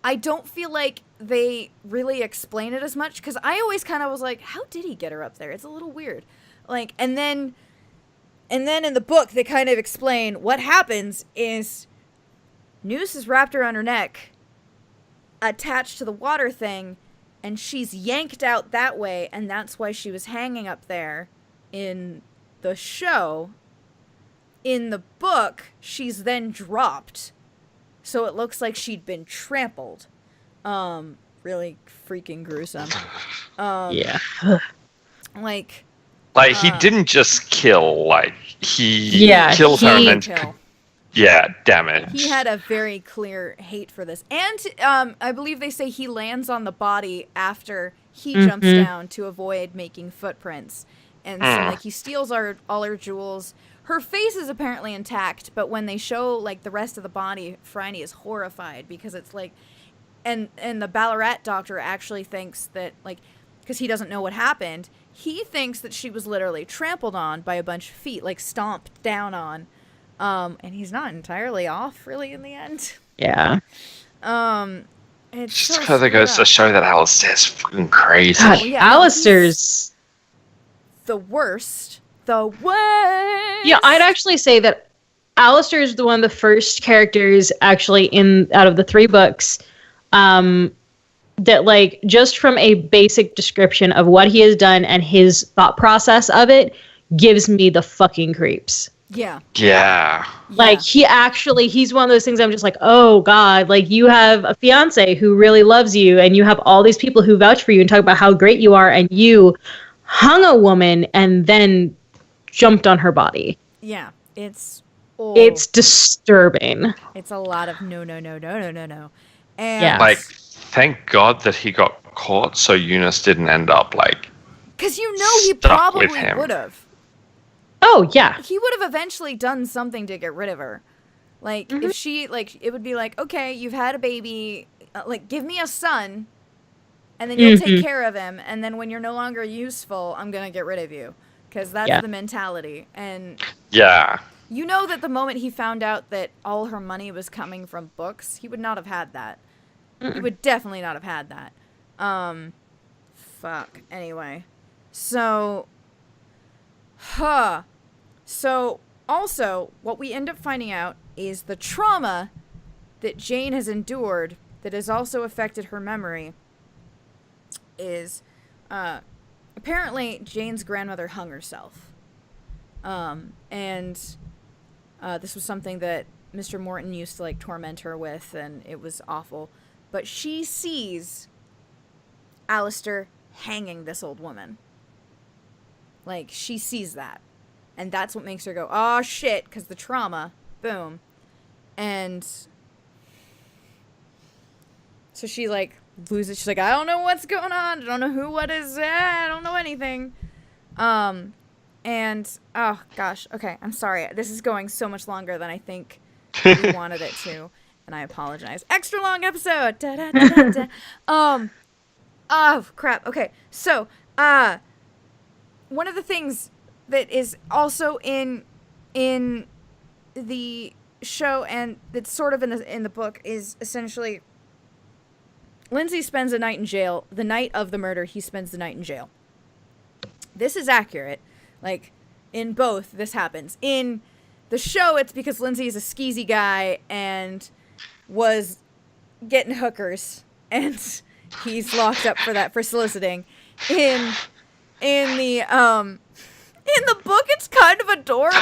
I don't feel like they really explain it as much, because I always kind of was like, how did he get her up there? It's a little weird. Like, and then in the book, they kind of explain what happens is noose is wrapped around her neck, attached to the water thing, and she's yanked out that way, and that's why she was hanging up there in the show. In the book, she's then dropped, so it looks like she'd been trampled. Really freaking gruesome. Yeah. Like he didn't just kill, like, he killed her and then... Yeah, damn it. He had a very clear hate for this. And I believe they say he lands on the body after he jumps down to avoid making footprints. And so, like, he steals all her jewels. Her face is apparently intact, but when they show, like, the rest of the body, Phryne is horrified because it's, like... And the Ballarat doctor actually thinks that, like... Because he doesn't know what happened. He thinks that she was literally trampled on by a bunch of feet, like, stomped down on. And he's not entirely off, really, in the end. Yeah. It's just because it goes to show that Alistair's fucking crazy. God, Alistair's the worst. The worst. Yeah, I'd actually say that Alistair is one of the first characters, actually, out of the 3 books, that, like, just from a basic description of what he has done and his thought process of it, gives me the fucking creeps. Yeah. Yeah. Like, he's one of those things I'm just like, oh God, like, you have a fiance who really loves you, and you have all these people who vouch for you and talk about how great you are, and you hung a woman and then jumped on her body. Yeah. It's disturbing. It's a lot of no. And Yeah. Like, thank God that he got caught so Eunice didn't end up, like, because he stuck probably with him. would have. Oh, yeah. He would have eventually done something to get rid of her. Like, if she, like, it would be like, okay, you've had a baby, like, give me a son, and then you'll take care of him, and then when you're no longer useful, I'm gonna get rid of you. Because that's the mentality. And Yeah. you know that the moment he found out that all her money was coming from books, he would not have had that. He would definitely not have had that. Fuck. Anyway. So, So, also, what we end up finding out is the trauma that Jane has endured that has also affected her memory is, apparently Jane's grandmother hung herself. And this was something that Mr. Morton used to, like, torment her with, and it was awful. But she sees Alistair hanging this old woman. Like, she sees that. And that's what makes her go, oh, shit, because the trauma. Boom. And so she, like, loses. She's like, I don't know what's going on. I don't know what is. I don't know anything. And, oh, gosh. Okay, I'm sorry. This is going so much longer than I think we wanted it to. And I apologize. Extra long episode. Da, da, da, da, da. Oh, crap. Okay, so, one of the things that is also in the show and that's sort of in the book is essentially Lindsay spends a night in jail. The night of the murder, he spends the night in jail. This is accurate. Like, in both, this happens. In the show, it's because Lindsay is a skeezy guy and was getting hookers, and he's locked up for that, for soliciting. In the book, it's kind of adorable.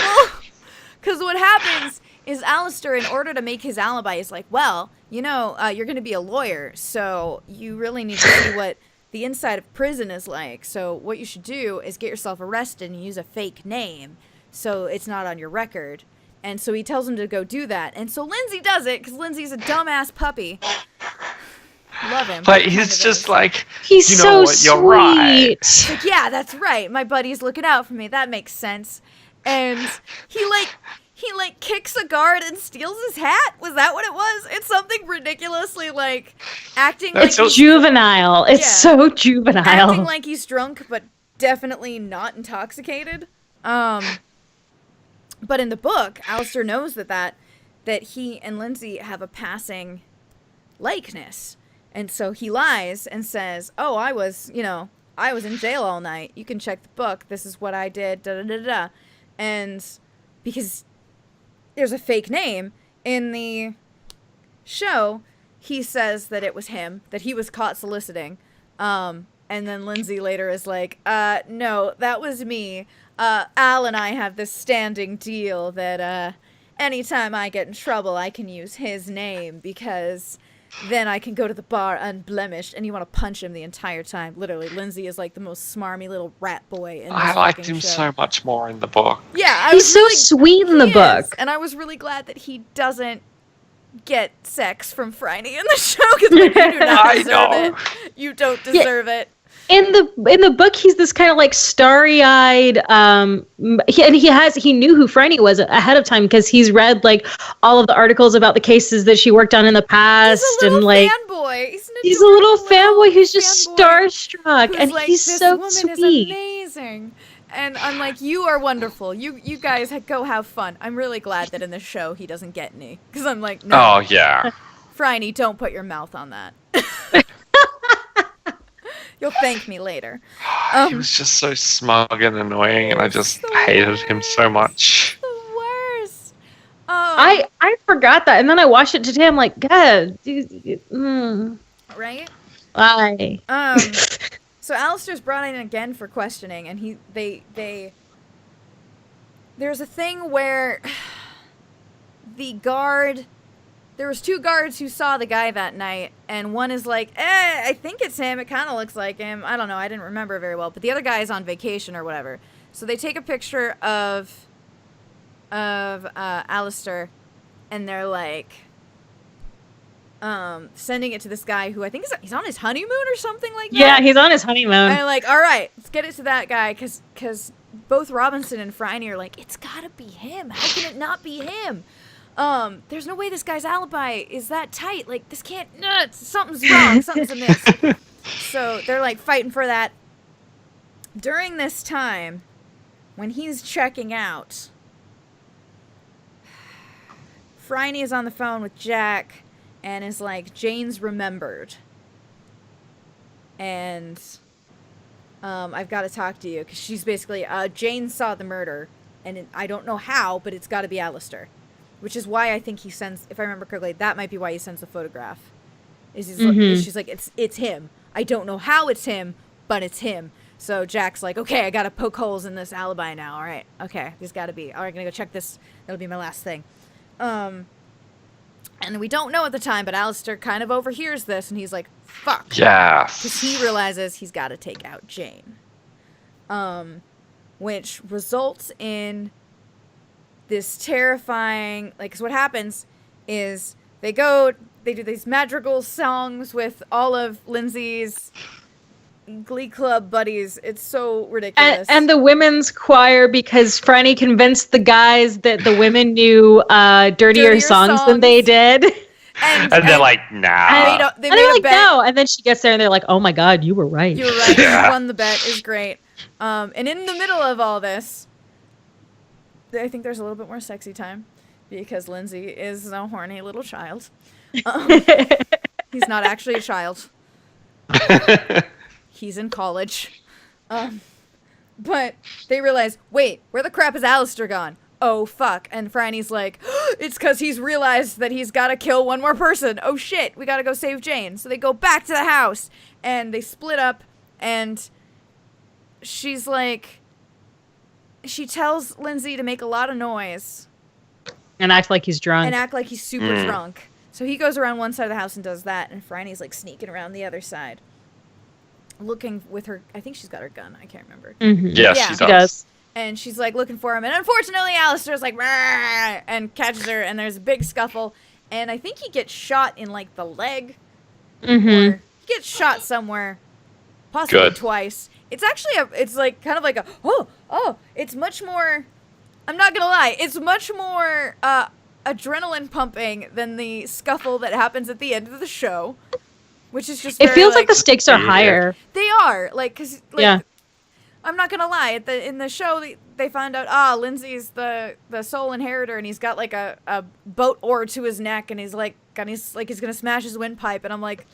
Because what happens is Alistair, in order to make his alibi, is like, well, you know, you're going to be a lawyer, so you really need to see what the inside of prison is like. So what you should do is get yourself arrested and use a fake name so it's not on your record. And so he tells him to go do that. And so Lindsay does it, because Lindsay's a dumbass puppy. Love him. But he's just like, he's you know so what, you're right. sweet. Like, yeah, that's right. My buddy's looking out for me. That makes sense. And he kicks a guard and steals his hat. Was that what it was? It's something ridiculously, like, acting It's like juvenile. It's so juvenile. acting like he's drunk, but definitely not intoxicated. But in the book, Alistair knows that he and Lindsay have a passing likeness. And so he lies and says, oh, I was in jail all night. You can check the book. This is what I did, da-da-da-da. And because there's a fake name in the show, he says that it was him, that he was caught soliciting. And then Lindsay later is like, no, that was me. Al and I have this standing deal that anytime I get in trouble, I can use his name because then I can go to the bar unblemished. And you want to punch him the entire time. Literally, Lindsay is like the most smarmy little rat boy in this I liked him show. so much more in the book. Yeah, he's so sweet in the book. And I was really glad that he doesn't get sex from Phryne in the show, because you do not deserve it. You don't deserve it. In the book, he's this kind of like starry-eyed, he knew who Phryne was ahead of time because he's read like all of the articles about the cases that she worked on in the past. He's a little and like fanboy. He's a little fanboy who's just starstruck, and like, he's this so woman sweet. Is amazing. And I'm like, you are wonderful. You guys go have fun. I'm really glad that in the show he doesn't get any, because I'm like, no. Oh yeah. Phryne, don't put your mouth on that. You'll thank me later. He was just so smug and annoying, and I just hated him so much. The worst. I forgot that, and then I watched it today. I'm like, God, right? Why? So Alistair's brought in again for questioning, and they there's a thing where there was 2 guards who saw the guy that night, and one is like, I think it's him, it kind of looks like him, I don't know, I didn't remember very well, but the other guy is on vacation or whatever. So they take a picture of Alistair, and they're like, sending it to this guy who I think he's on his honeymoon or something like that. Yeah, he's on his honeymoon. And they're like, all right, let's get it to that guy, because both Robinson and Franny are like, it's gotta be him. How can it not be him? There's no way this guy's alibi is that tight. Like, this can't, something's wrong, something's amiss. So they're like fighting for that. During this time, when he's checking out, Franny is on the phone with Jack and is like, Jane's remembered. And I've got to talk to you, because she's basically, Jane saw the murder, and I don't know how, but it's got to be Alistair. Which is why I think he sends, if I remember correctly, that might be why he sends the photograph. She's like, it's him. I don't know how it's him, but it's him. So Jack's like, okay, I got to poke holes in this alibi now. All right, okay, there's got to be. All right, I'm going to go check this. That'll be my last thing. And we don't know at the time, but Alistair kind of overhears this, and he's like, fuck. Yes. Because he realizes he's got to take out Jane. Which results in this terrifying, like, 'cause what happens is they do these madrigal songs with all of Lindsay's Glee Club buddies. It's so ridiculous. And the women's choir, because Franny convinced the guys that the women knew dirtier songs than they did. And they're like, nah. They made a bet. No. And then she gets there and they're like, oh my God, you were right. You were right. You won the bet. Is great. And in the middle of all this, I think there's a little bit more sexy time, because Lindsay is a horny little child. He's not actually a child. He's in college. But they realize, wait, where the crap is Alistair gone? Oh, fuck. And Franny's like, it's because he's realized that he's got to kill one more person. Oh, shit. We got to go save Jane. So they go back to the house, and they split up, and she's like, she tells Lindsay to make a lot of noise. And act like he's drunk. And act like he's super drunk. So he goes around one side of the house and does that, and Franny's like sneaking around the other side. Looking with her, I think she's got her gun, I can't remember. Mm-hmm. Yes, yeah, she does. And she's like looking for him, and unfortunately Alistair's like, "Rah!" and catches her, and there's a big scuffle, and I think he gets shot in like the leg. Mm-hmm. Or he gets shot somewhere, possibly twice. It's actually it's like kind of like a, it's much more, I'm not gonna lie, it's much more adrenaline pumping than the scuffle that happens at the end of the show, which is just it feels like the stakes are higher. They are, like, because, like, I'm not gonna lie, in the show they found out, Lindsay's the sole inheritor, and he's got like a boat oar to his neck, and he's gonna smash his windpipe, and I'm like,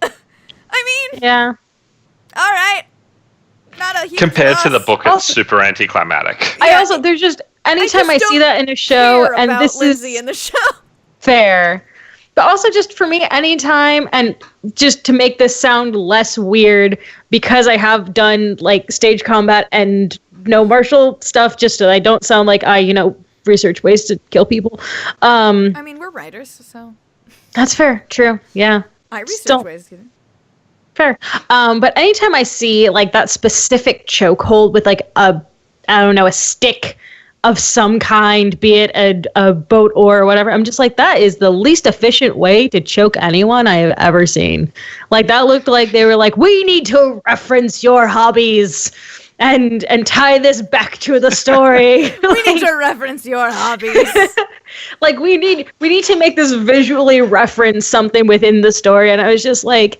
I mean, yeah. All right. Not a huge Compared loss. to the book, it's super anticlimactic. There's just, anytime I see that in a show, and this Lindsay is in the show. Fair. But also just for me, anytime, and just to make this sound less weird, because I have done like stage combat and no martial stuff, just so I don't sound like I, research ways to kill people. I mean, we're writers, so. That's fair. True. Yeah. I research ways to kill. Fair. But anytime I see like that specific chokehold with like a stick of some kind, be it a boat oar or whatever, I'm just like, that is the least efficient way to choke anyone I have ever seen. Like, that looked like they were like, we need to reference your hobbies and tie this back to the story. We need to reference your hobbies. Like, we need to make this visually reference something within the story. And I was just like,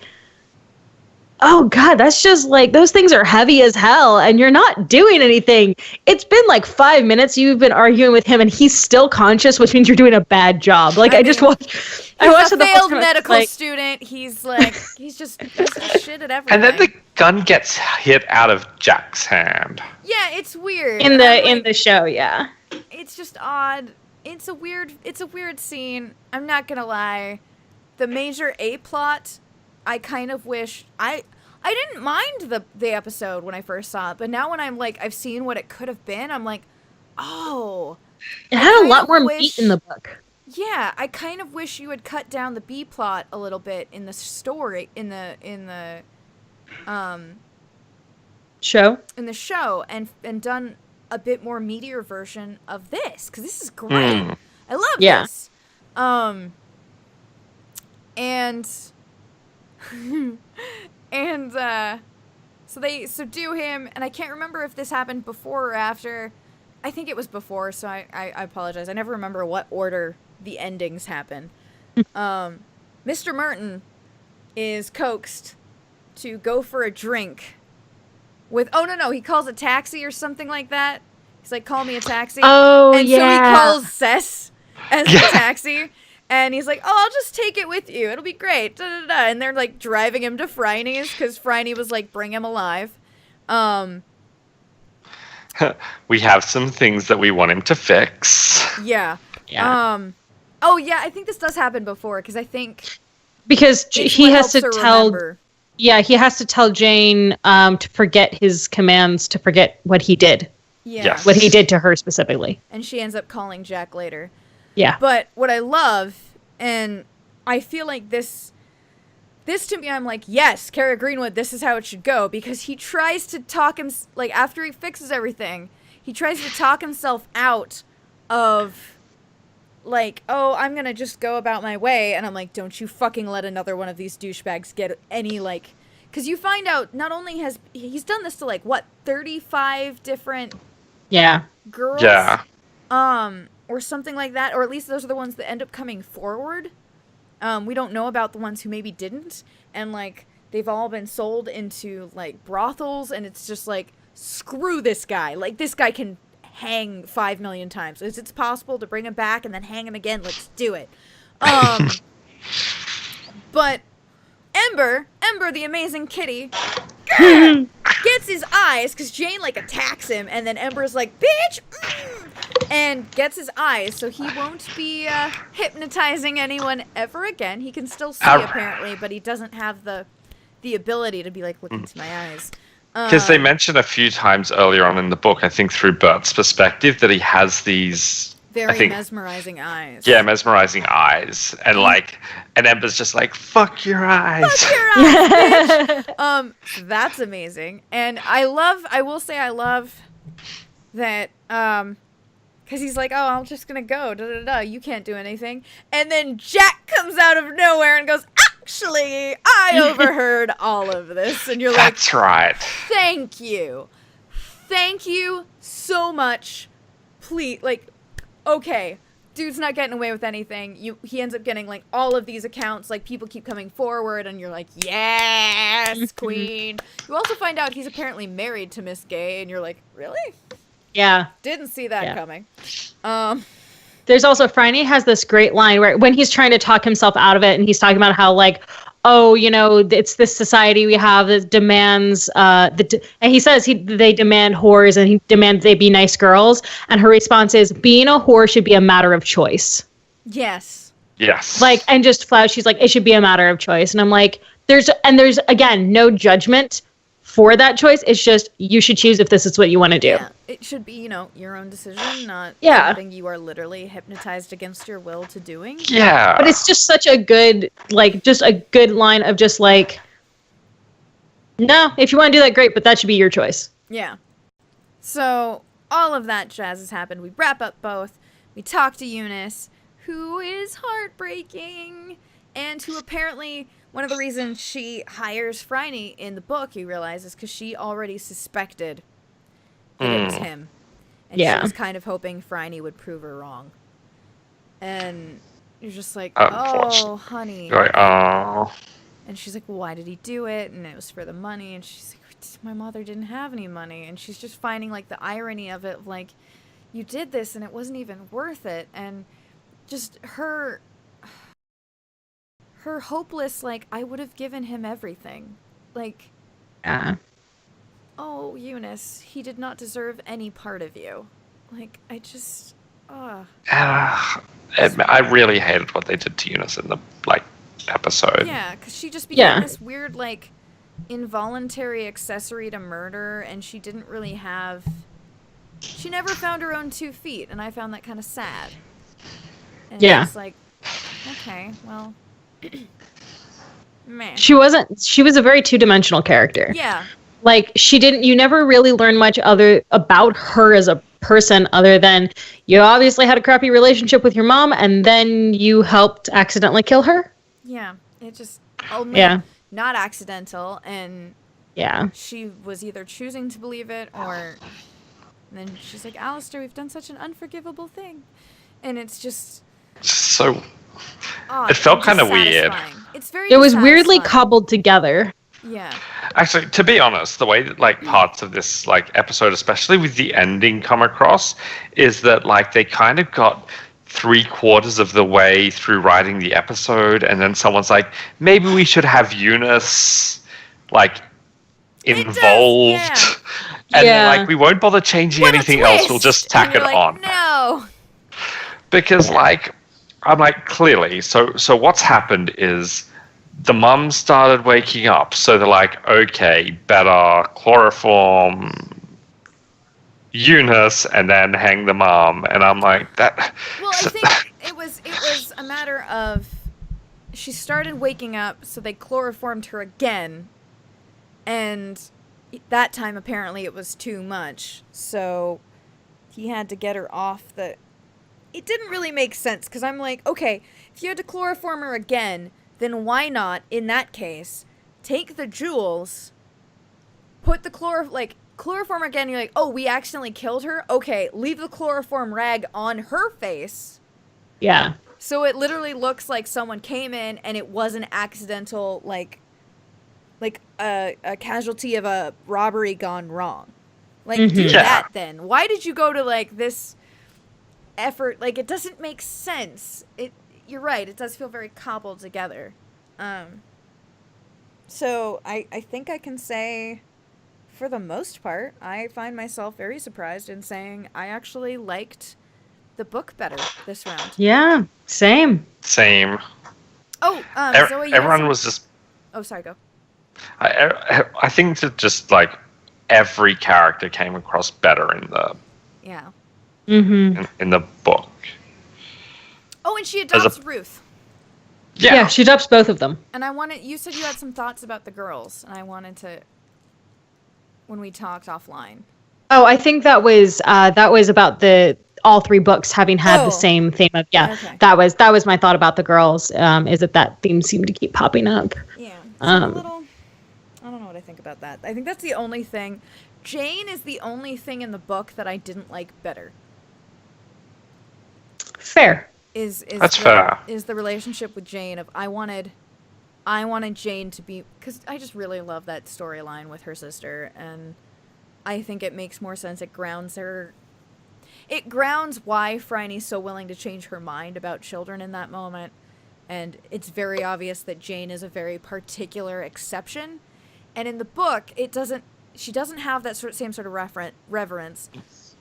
oh God, that's just like, those things are heavy as hell and you're not doing anything. It's been like 5 minutes you've been arguing with him and he's still conscious, which means you're doing a bad job. Like, I watched a failed medical student. He's like, he's just shit at everything. And then the gun gets hit out of Jack's hand. Yeah, it's weird. In the show, yeah. It's just odd. It's a weird scene. I'm not gonna lie. The major A plot, I kind of wish I didn't mind the episode when I first saw it, but now when I'm like, I've seen what it could have been, I'm like, Oh. It I had a kind lot of more wish- meat in the book. Yeah, I kind of wish you had cut down the B plot a little bit in the story in the Show? and done a bit more meatier version of this, because this is great. Hmm. I love Yeah. this. And and so they subdue him, and I can't remember if this happened before or after. I think it was before, so I apologize. I never remember what order the endings happen. Mr. Merton is coaxed to go for a drink with, he calls a taxi or something like that. He's like, call me a taxi. Oh, and yeah. so he calls Cess as the Yeah. taxi. And he's like, I'll just take it with you. It'll be great. Da, da, da. And they're like driving him to Phryne's because Phryne was like, bring him alive. We have some things that we want him to fix. Yeah. Yeah. Oh, yeah, I think this does happen before, because I think Because it's he what has to helps her tell. remember. Yeah, he has to tell Jane to forget his commands, to forget what he did. Yeah. Yes. What he did to her specifically. And she ends up calling Jack later. Yeah. But what I love, and I feel like this to me, I'm like, yes, Kara Greenwood, this is how it should go, because he tries to talk him, like, after he fixes everything, he tries to talk himself out of, like, oh, I'm gonna just go about my way, and I'm like, don't you fucking let another one of these douchebags get any, like, because you find out, not only has, he's done this to, like, what, 35 different Yeah. girls? Yeah. Or something like that, or at least those are the ones that end up coming forward. We don't know about the ones who maybe didn't, and like they've all been sold into like brothels, and it's just like, screw this guy. Like, this guy can hang 5 million times. Is it possible to bring him back and then hang him again? Let's do it. But Ember, the amazing kitty, gets his eyes, because Jane, like, attacks him, and then Ember's like, bitch! And gets his eyes, so he won't be hypnotizing anyone ever again. He can still see, apparently, but he doesn't have the ability to be like, look into my eyes. Because they mention a few times earlier on in the book, I think through Bert's perspective, that he has these very mesmerizing eyes. Yeah, mesmerizing eyes, and and Ember's just like, "Fuck your eyes." Fuck your eyes, bitch. That's amazing, and I will say I love that, because he's like, oh, I'm just gonna go, da da da. You can't do anything, and then Jack comes out of nowhere and goes, actually, I overheard all of this, and you're like, That's right. Thank you so much. Please, like. Okay, dude's not getting away with anything. He ends up getting, like, all of these accounts. Like, people keep coming forward, and you're like, yes, queen. You also find out he's apparently married to Miss Gay, and you're like, really? Yeah. Didn't see that coming. There's also, Phryne has this great line where when he's trying to talk himself out of it, and he's talking about how, like, oh, you know, it's this society we have that demands, and he says they demand whores, and he demands they be nice girls. And her response is, being a whore should be a matter of choice. Yes. Yes. Like, and just flat, she's like, it should be a matter of choice. And I'm like, there's again, no judgment for that choice. It's just, you should choose if this is what you want to do. Yeah, it should be, your own decision, not something you are literally hypnotized against your will to doing. Yeah. But it's just such a good, just a good line of just like, no, if you want to do that, great, but that should be your choice. Yeah. So, all of that jazz has happened. We wrap up both. We talk to Eunice, who is heartbreaking, and who apparently, one of the reasons she hires Phryne in the book, you realize, is because she already suspected that it was him. And she was kind of hoping Phryne would prove her wrong. And you're just like, oh, honey. You're like, oh. And she's like, well, why did he do it? And it was for the money. And she's like, my mother didn't have any money. And she's just finding, like, the irony of it, like, you did this and it wasn't even worth it. And just her hopeless, like, I would have given him everything. Like, oh, Eunice, he did not deserve any part of you. Like, I just, I really hated what they did to Eunice in the, episode. Yeah, because she just became this weird, like, involuntary accessory to murder, and she didn't really have she never found her own 2 feet, and I found that kind of sad. And Yeah. it's like, okay, well, man. She was a very two-dimensional character. Yeah. Like, you never really learn much about her as a person other than you obviously had a crappy relationship with your mom and then you helped accidentally kill her. Yeah. It just, not accidental, and Yeah. she was either choosing to believe it or... And then she's like, Alistair, we've done such an unforgivable thing. And it's just... So... odd. It felt kind of weird. It's very It was weirdly dissatisfying. cobbled together. Yeah. Actually, to be honest, the way that like parts of this like episode, especially with the ending, come across is that like they kind of got 3/4 of the way through writing the episode, and then someone's like, maybe we should have Eunice like involved. yeah. And Yeah. they're like, we won't bother changing What a anything else, we'll twist! just tack And it you're on. like, no. Because like I'm like, clearly, so what's happened is the mum started waking up, so they're like, okay, better chloroform Eunice and then hang the mum. And I'm like, that... Well, I think it was a matter of she started waking up, so they chloroformed her again, and that time apparently it was too much, so he had to get her off the... It didn't really make sense, because I'm like, okay, if you had to chloroform her again, then why not, in that case, take the jewels, put the chloroform again, you're like, oh, we accidentally killed her? Okay, leave the chloroform rag on her face. Yeah. So it literally looks like someone came in and it was an accidental, like a casualty of a robbery gone wrong. Like, do Yeah. that then. Why did you go to, like, this effort? Like, it doesn't make sense. You're right, it does feel very cobbled together. So I think I can say, for the most part, I find myself very surprised in saying I actually liked the book better this round. Yeah. Same. Same. Oh, Zoe, you Everyone have was just... Oh, sorry, go. I think that just like every character came across better in the Yeah. Mm-hmm. in the book. Oh, and she adopts Ruth. Yeah, she adopts both of them. And you said you had some thoughts about the girls, and I wanted to, when we talked offline. Oh, I think that was about all 3 books having had the same theme of Okay. that was my thought about the girls, is that theme seemed to keep popping up. Yeah. A little, I don't know what I think about that. I think that's the only thing. Jane is the only thing in the book that I didn't like better. Fair. That's fair. Is the relationship with Jane of I wanted Jane to be, because I just really love that storyline with her sister, and I think it makes more sense. It grounds her. It grounds why Phryne's so willing to change her mind about children in that moment, and it's very obvious that Jane is a very particular exception, and in the book she doesn't have that same sort of reverence.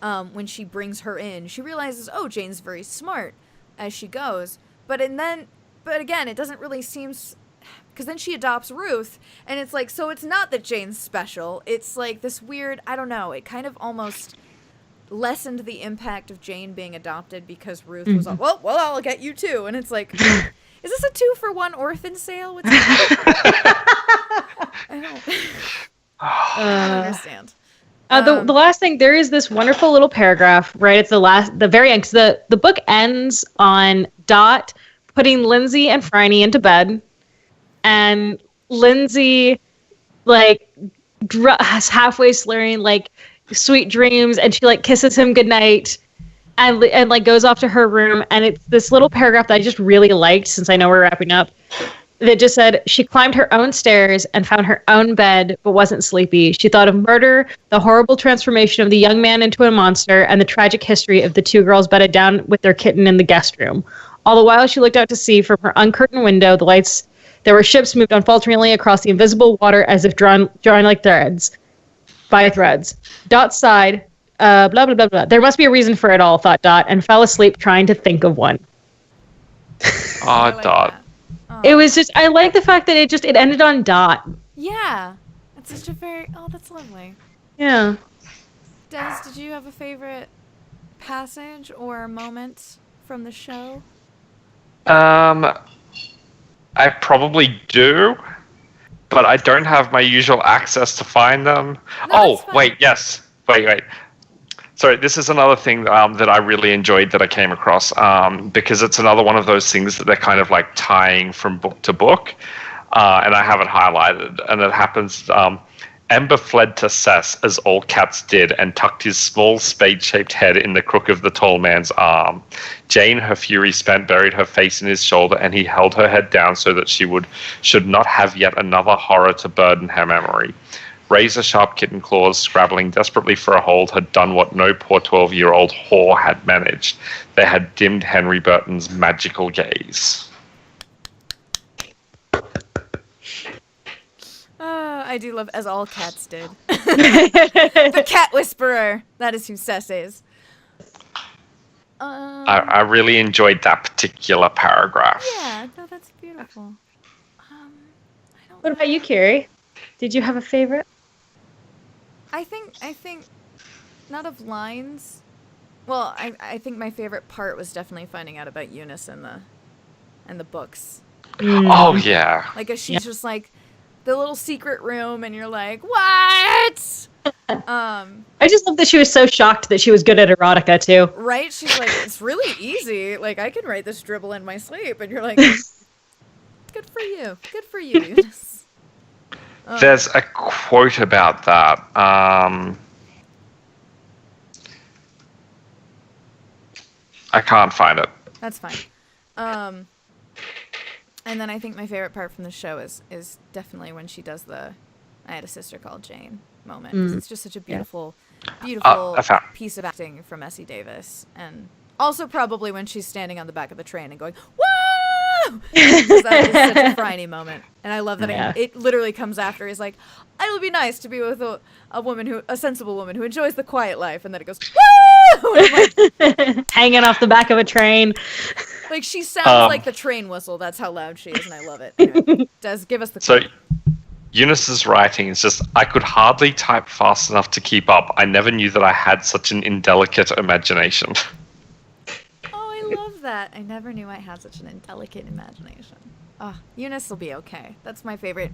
When she brings her in, she realizes, oh, Jane's very smart as she goes. But again, it doesn't really seem, because then she adopts Ruth, and it's like, so it's not that Jane's special. It's like this weird, I don't know, it kind of almost lessened the impact of Jane being adopted because Ruth was like, well, I'll get you too. And it's like, is this a 2-for-1 orphan sale? What's I don't understand. The last thing, there is this wonderful little paragraph right at the very end. 'Cause the book ends on Dot putting Lindsay and Phryne into bed, and Lindsay like halfway slurring like sweet dreams, and she like kisses him goodnight, and like goes off to her room, and it's this little paragraph that I just really liked, since I know we're wrapping up. That just said, she climbed her own stairs and found her own bed, but wasn't sleepy. She thought of murder, the horrible transformation of the young man into a monster, and the tragic history of the 2 girls bedded down with their kitten in the guest room. All the while, she looked out to sea from her uncurtained window. The lights, there were ships moved unfalteringly across the invisible water as if drawn like threads. By threads. Dot sighed, blah, blah, blah, blah. There must be a reason for it all, thought Dot, and fell asleep trying to think of one. Oh, Dot. It was just, I like the fact that it ended on Dot. Yeah. It's such a very, that's lovely. Yeah. Des, did you have a favorite passage or moment from the show? I probably do, but I don't have my usual access to find them. No, that's fine. Wait, yes. Wait. Sorry, this is another thing that I really enjoyed that I came across because it's another one of those things that they're kind of like tying from book to book, and I have it highlighted, and it happens. Amber fled to Sess as all cats did and tucked his small spade-shaped head in the crook of the tall man's arm. Jane, her fury spent, buried her face in his shoulder, and he held her head down so that she should not have yet another horror to burden her memory. Razor-sharp kitten claws, scrabbling desperately for a hold, had done what no poor 12-year-old whore had managed. They had dimmed Henry Burton's magical gaze. I do love, as all cats did. The cat whisperer. That is who Sess is. I really enjoyed that particular paragraph. Yeah, no, that's beautiful. What about you, Kiri? Did you have a favorite? I think not of lines. Well, I think my favorite part was definitely finding out about Eunice and the books. Oh yeah. Like, as she's just like the little secret room, and you're like, what? I just love that she was so shocked that she was good at erotica too. Right? She's like, it's really easy. Like, I can write this dribble in my sleep, and you're like, good for you, Eunice. There's a quote about that. I can't find it. That's fine. And then I think my favorite part from the show is definitely when she does the "I had a sister called Jane" moment. 'Cause it's just such a beautiful piece of acting from Essie Davis, and also probably when she's standing on the back of the train and going, "Whoa!" Because that is such a Phryne moment, and I love that it literally comes after. He's like, "It'll be nice to be with a sensible woman who enjoys the quiet life," and then it goes, "Woo!" And I'm like, hanging off the back of a train. Like, she sounds like the train whistle. That's how loud she is, and I love it. Anyway, Des, give us the quote. So, Eunice's writing is just, I could hardly type fast enough to keep up. I never knew that I had such an indelicate imagination. Oh, I love that. I never knew I had such an indelicate imagination. Oh, Eunice will be okay. That's my favorite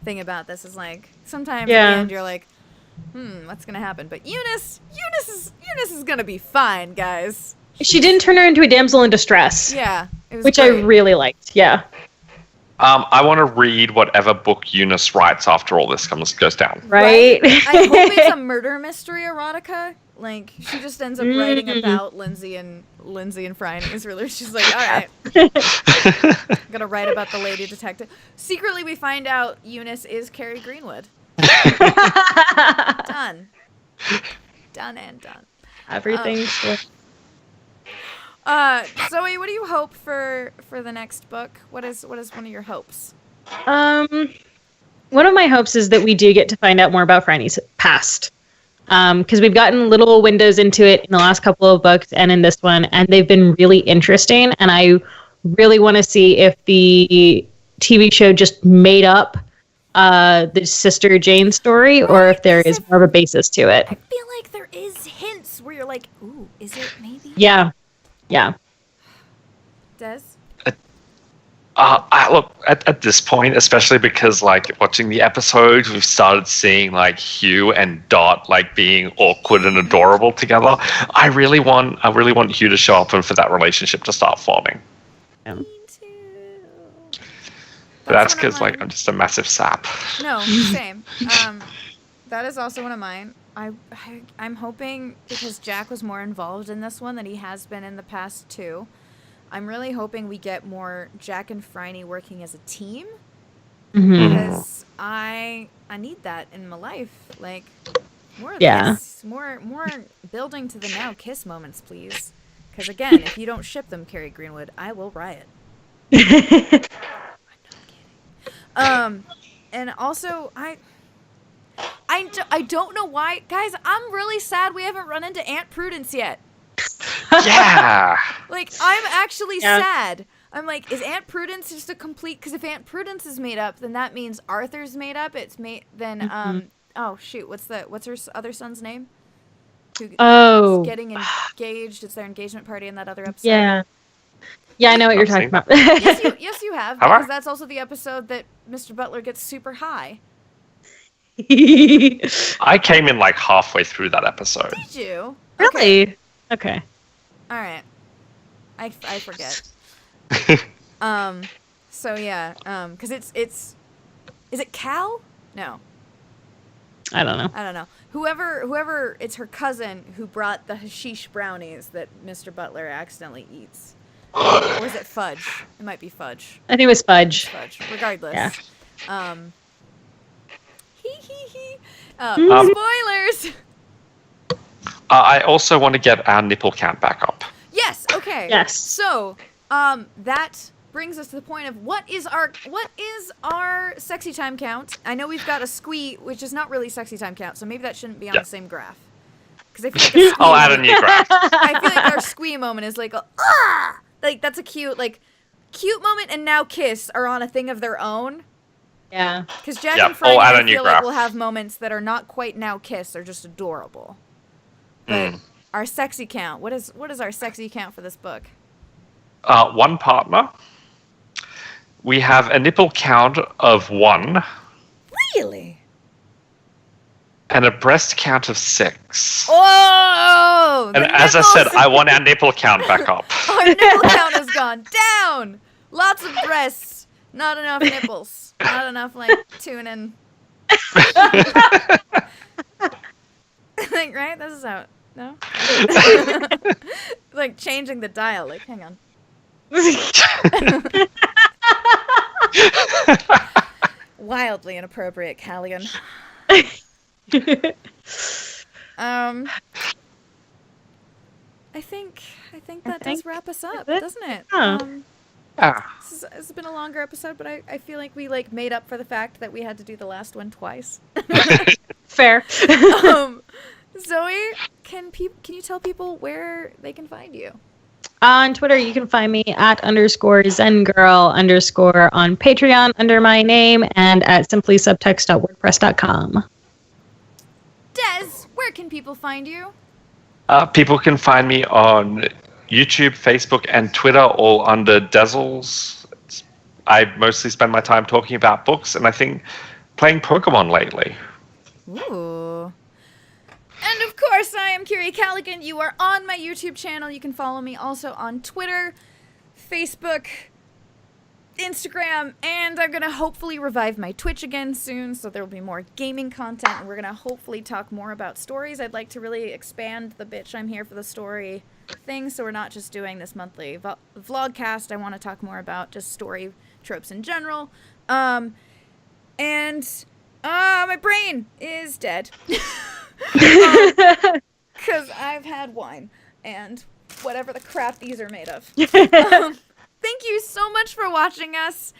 thing about this, is like, sometimes at the end you're like, what's gonna happen? But Eunice is gonna be fine, guys. She didn't turn her into a damsel in distress. Yeah. It was which great. I really liked. Yeah. I want to read whatever book Eunice writes after all this goes down. Right? I hope it's a murder mystery erotica. Like, she just ends up writing about Lindsay and Phryne. It's really, she's like, all right, I'm gonna write about the lady detective. Secretly, we find out Eunice is Carrie Greenwood. Done and done. Everything's Zoe, what do you hope for the next book? What is one of your hopes? One of my hopes is that we do get to find out more about Phryne's past. Because we've gotten little windows into it in the last couple of books and in this one, and they've been really interesting. And I really want to see if the TV show just made up the Sister Jane story, or if there is more of a basis to it. I feel like there is hints where you're like, ooh, is it maybe? Yeah. Des? Look, at this point, especially because, like, watching the episodes, we've started seeing, like, Hugh and Dot, like, being awkward and adorable together. I really want Hugh to show up and for that relationship to start forming. Yeah. Me too. But that's because, like, I'm just a massive sap. No, same. That is also one of mine. I'm hoping, because Jack was more involved in this one than he has been in the past two, I'm really hoping we get more Jack and Phryne working as a team. Because I need that in my life. Like, more of this. More building to the now kiss moments, please. Because again, if you don't ship them, Carrie Greenwood, I will riot. I'm not kidding. And also, I don't know why. Guys, I'm really sad we haven't run into Aunt Prudence yet. Yeah. Like, I'm actually sad. I'm like, is Aunt Prudence just a complete... Because if Aunt Prudence is made up, then that means Arthur's made up. It's made... Then, oh, shoot. What's her other son's name? who Oh. is getting engaged. It's their engagement party in that other episode. Yeah. Yeah, I know what you're talking about. Yes, you have. Have I? Because that's also the episode that Mr. Butler gets super high. I came in like halfway through that episode. Did you? Really? Okay. All right. I forget. So yeah. Because it's is it Cal? No. I don't know. I don't know. Whoever, it's her cousin who brought the hashish brownies that Mr. Butler accidentally eats. Or is it fudge? It might be fudge. I think it was Fudge. Fudge. Regardless. Yeah. Spoilers! I also want to get our nipple count back up. Yes, okay. Yes. So, that brings us to the point of what is our sexy time count? I know we've got a squee, which is not really sexy time count, so maybe that shouldn't be on the same graph. Because I feel like a I'll add a new graph. I feel like our squee moment is like like that's a cute moment and now kiss are on a thing of their own. Yeah. Because Jack Yep, and Frank, I'll add a I new feel like graph. will have moments that are not quite now kiss, they're just adorable. But our sexy count, what is our sexy count for this book? One partner. We have a nipple count of 1. Really? And a breast count of 6. Oh! And as I said, I want our nipple count back up. Our nipple count has gone down! Lots of breasts, not enough nipples. Not enough, tuning. Right? This is how... No? Changing the dial. Hang on. Wildly inappropriate, Callaghan. I think that does wrap us up, doesn't it? This has been a longer episode, but I feel like we made up for the fact that we had to do the last one twice. Fair. Zoe, can you tell people where they can find you? On Twitter, you can find me at _ZenGirl_ on Patreon under my name and at simplysubtext.wordpress.com. Des, where can people find you? People can find me on YouTube, Facebook, and Twitter, all under Dezzles. I mostly spend my time talking about books, and I think playing Pokemon lately. Ooh. And of course, I am Kiri Callaghan. You are on my YouTube channel. You can follow me also on Twitter, Facebook, Instagram, and I'm going to hopefully revive my Twitch again soon, so there will be more gaming content, and we're going to hopefully talk more about stories. I'd like to really expand the bitch I'm here for the story thing, so we're not just doing this monthly vlogcast. I want to talk more about just story tropes in general. My brain is dead. Because I've had wine and whatever the crap these are made of. Thank you so much for watching us.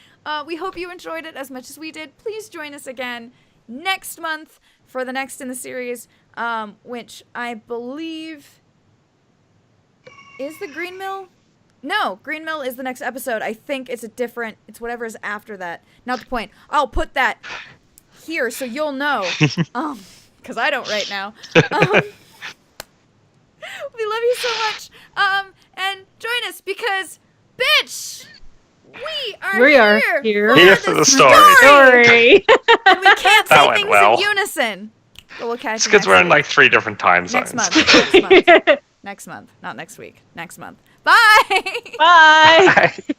We hope you enjoyed it as much as we did. Please join us again next month for the next in the series, which I believe is the Green Mill. No, Green Mill is the next episode. I think it's it's whatever is after that. Not the point. I'll put that here so you'll know. Because I don't right now. We love you so much. And join us because, bitch, we are Here for the Story. And we can't say things well. in unison. But we'll catch It's you because next we're in week. 3 different time zones. Next month. Next month. Not next week. Next month. Bye. Bye. Bye.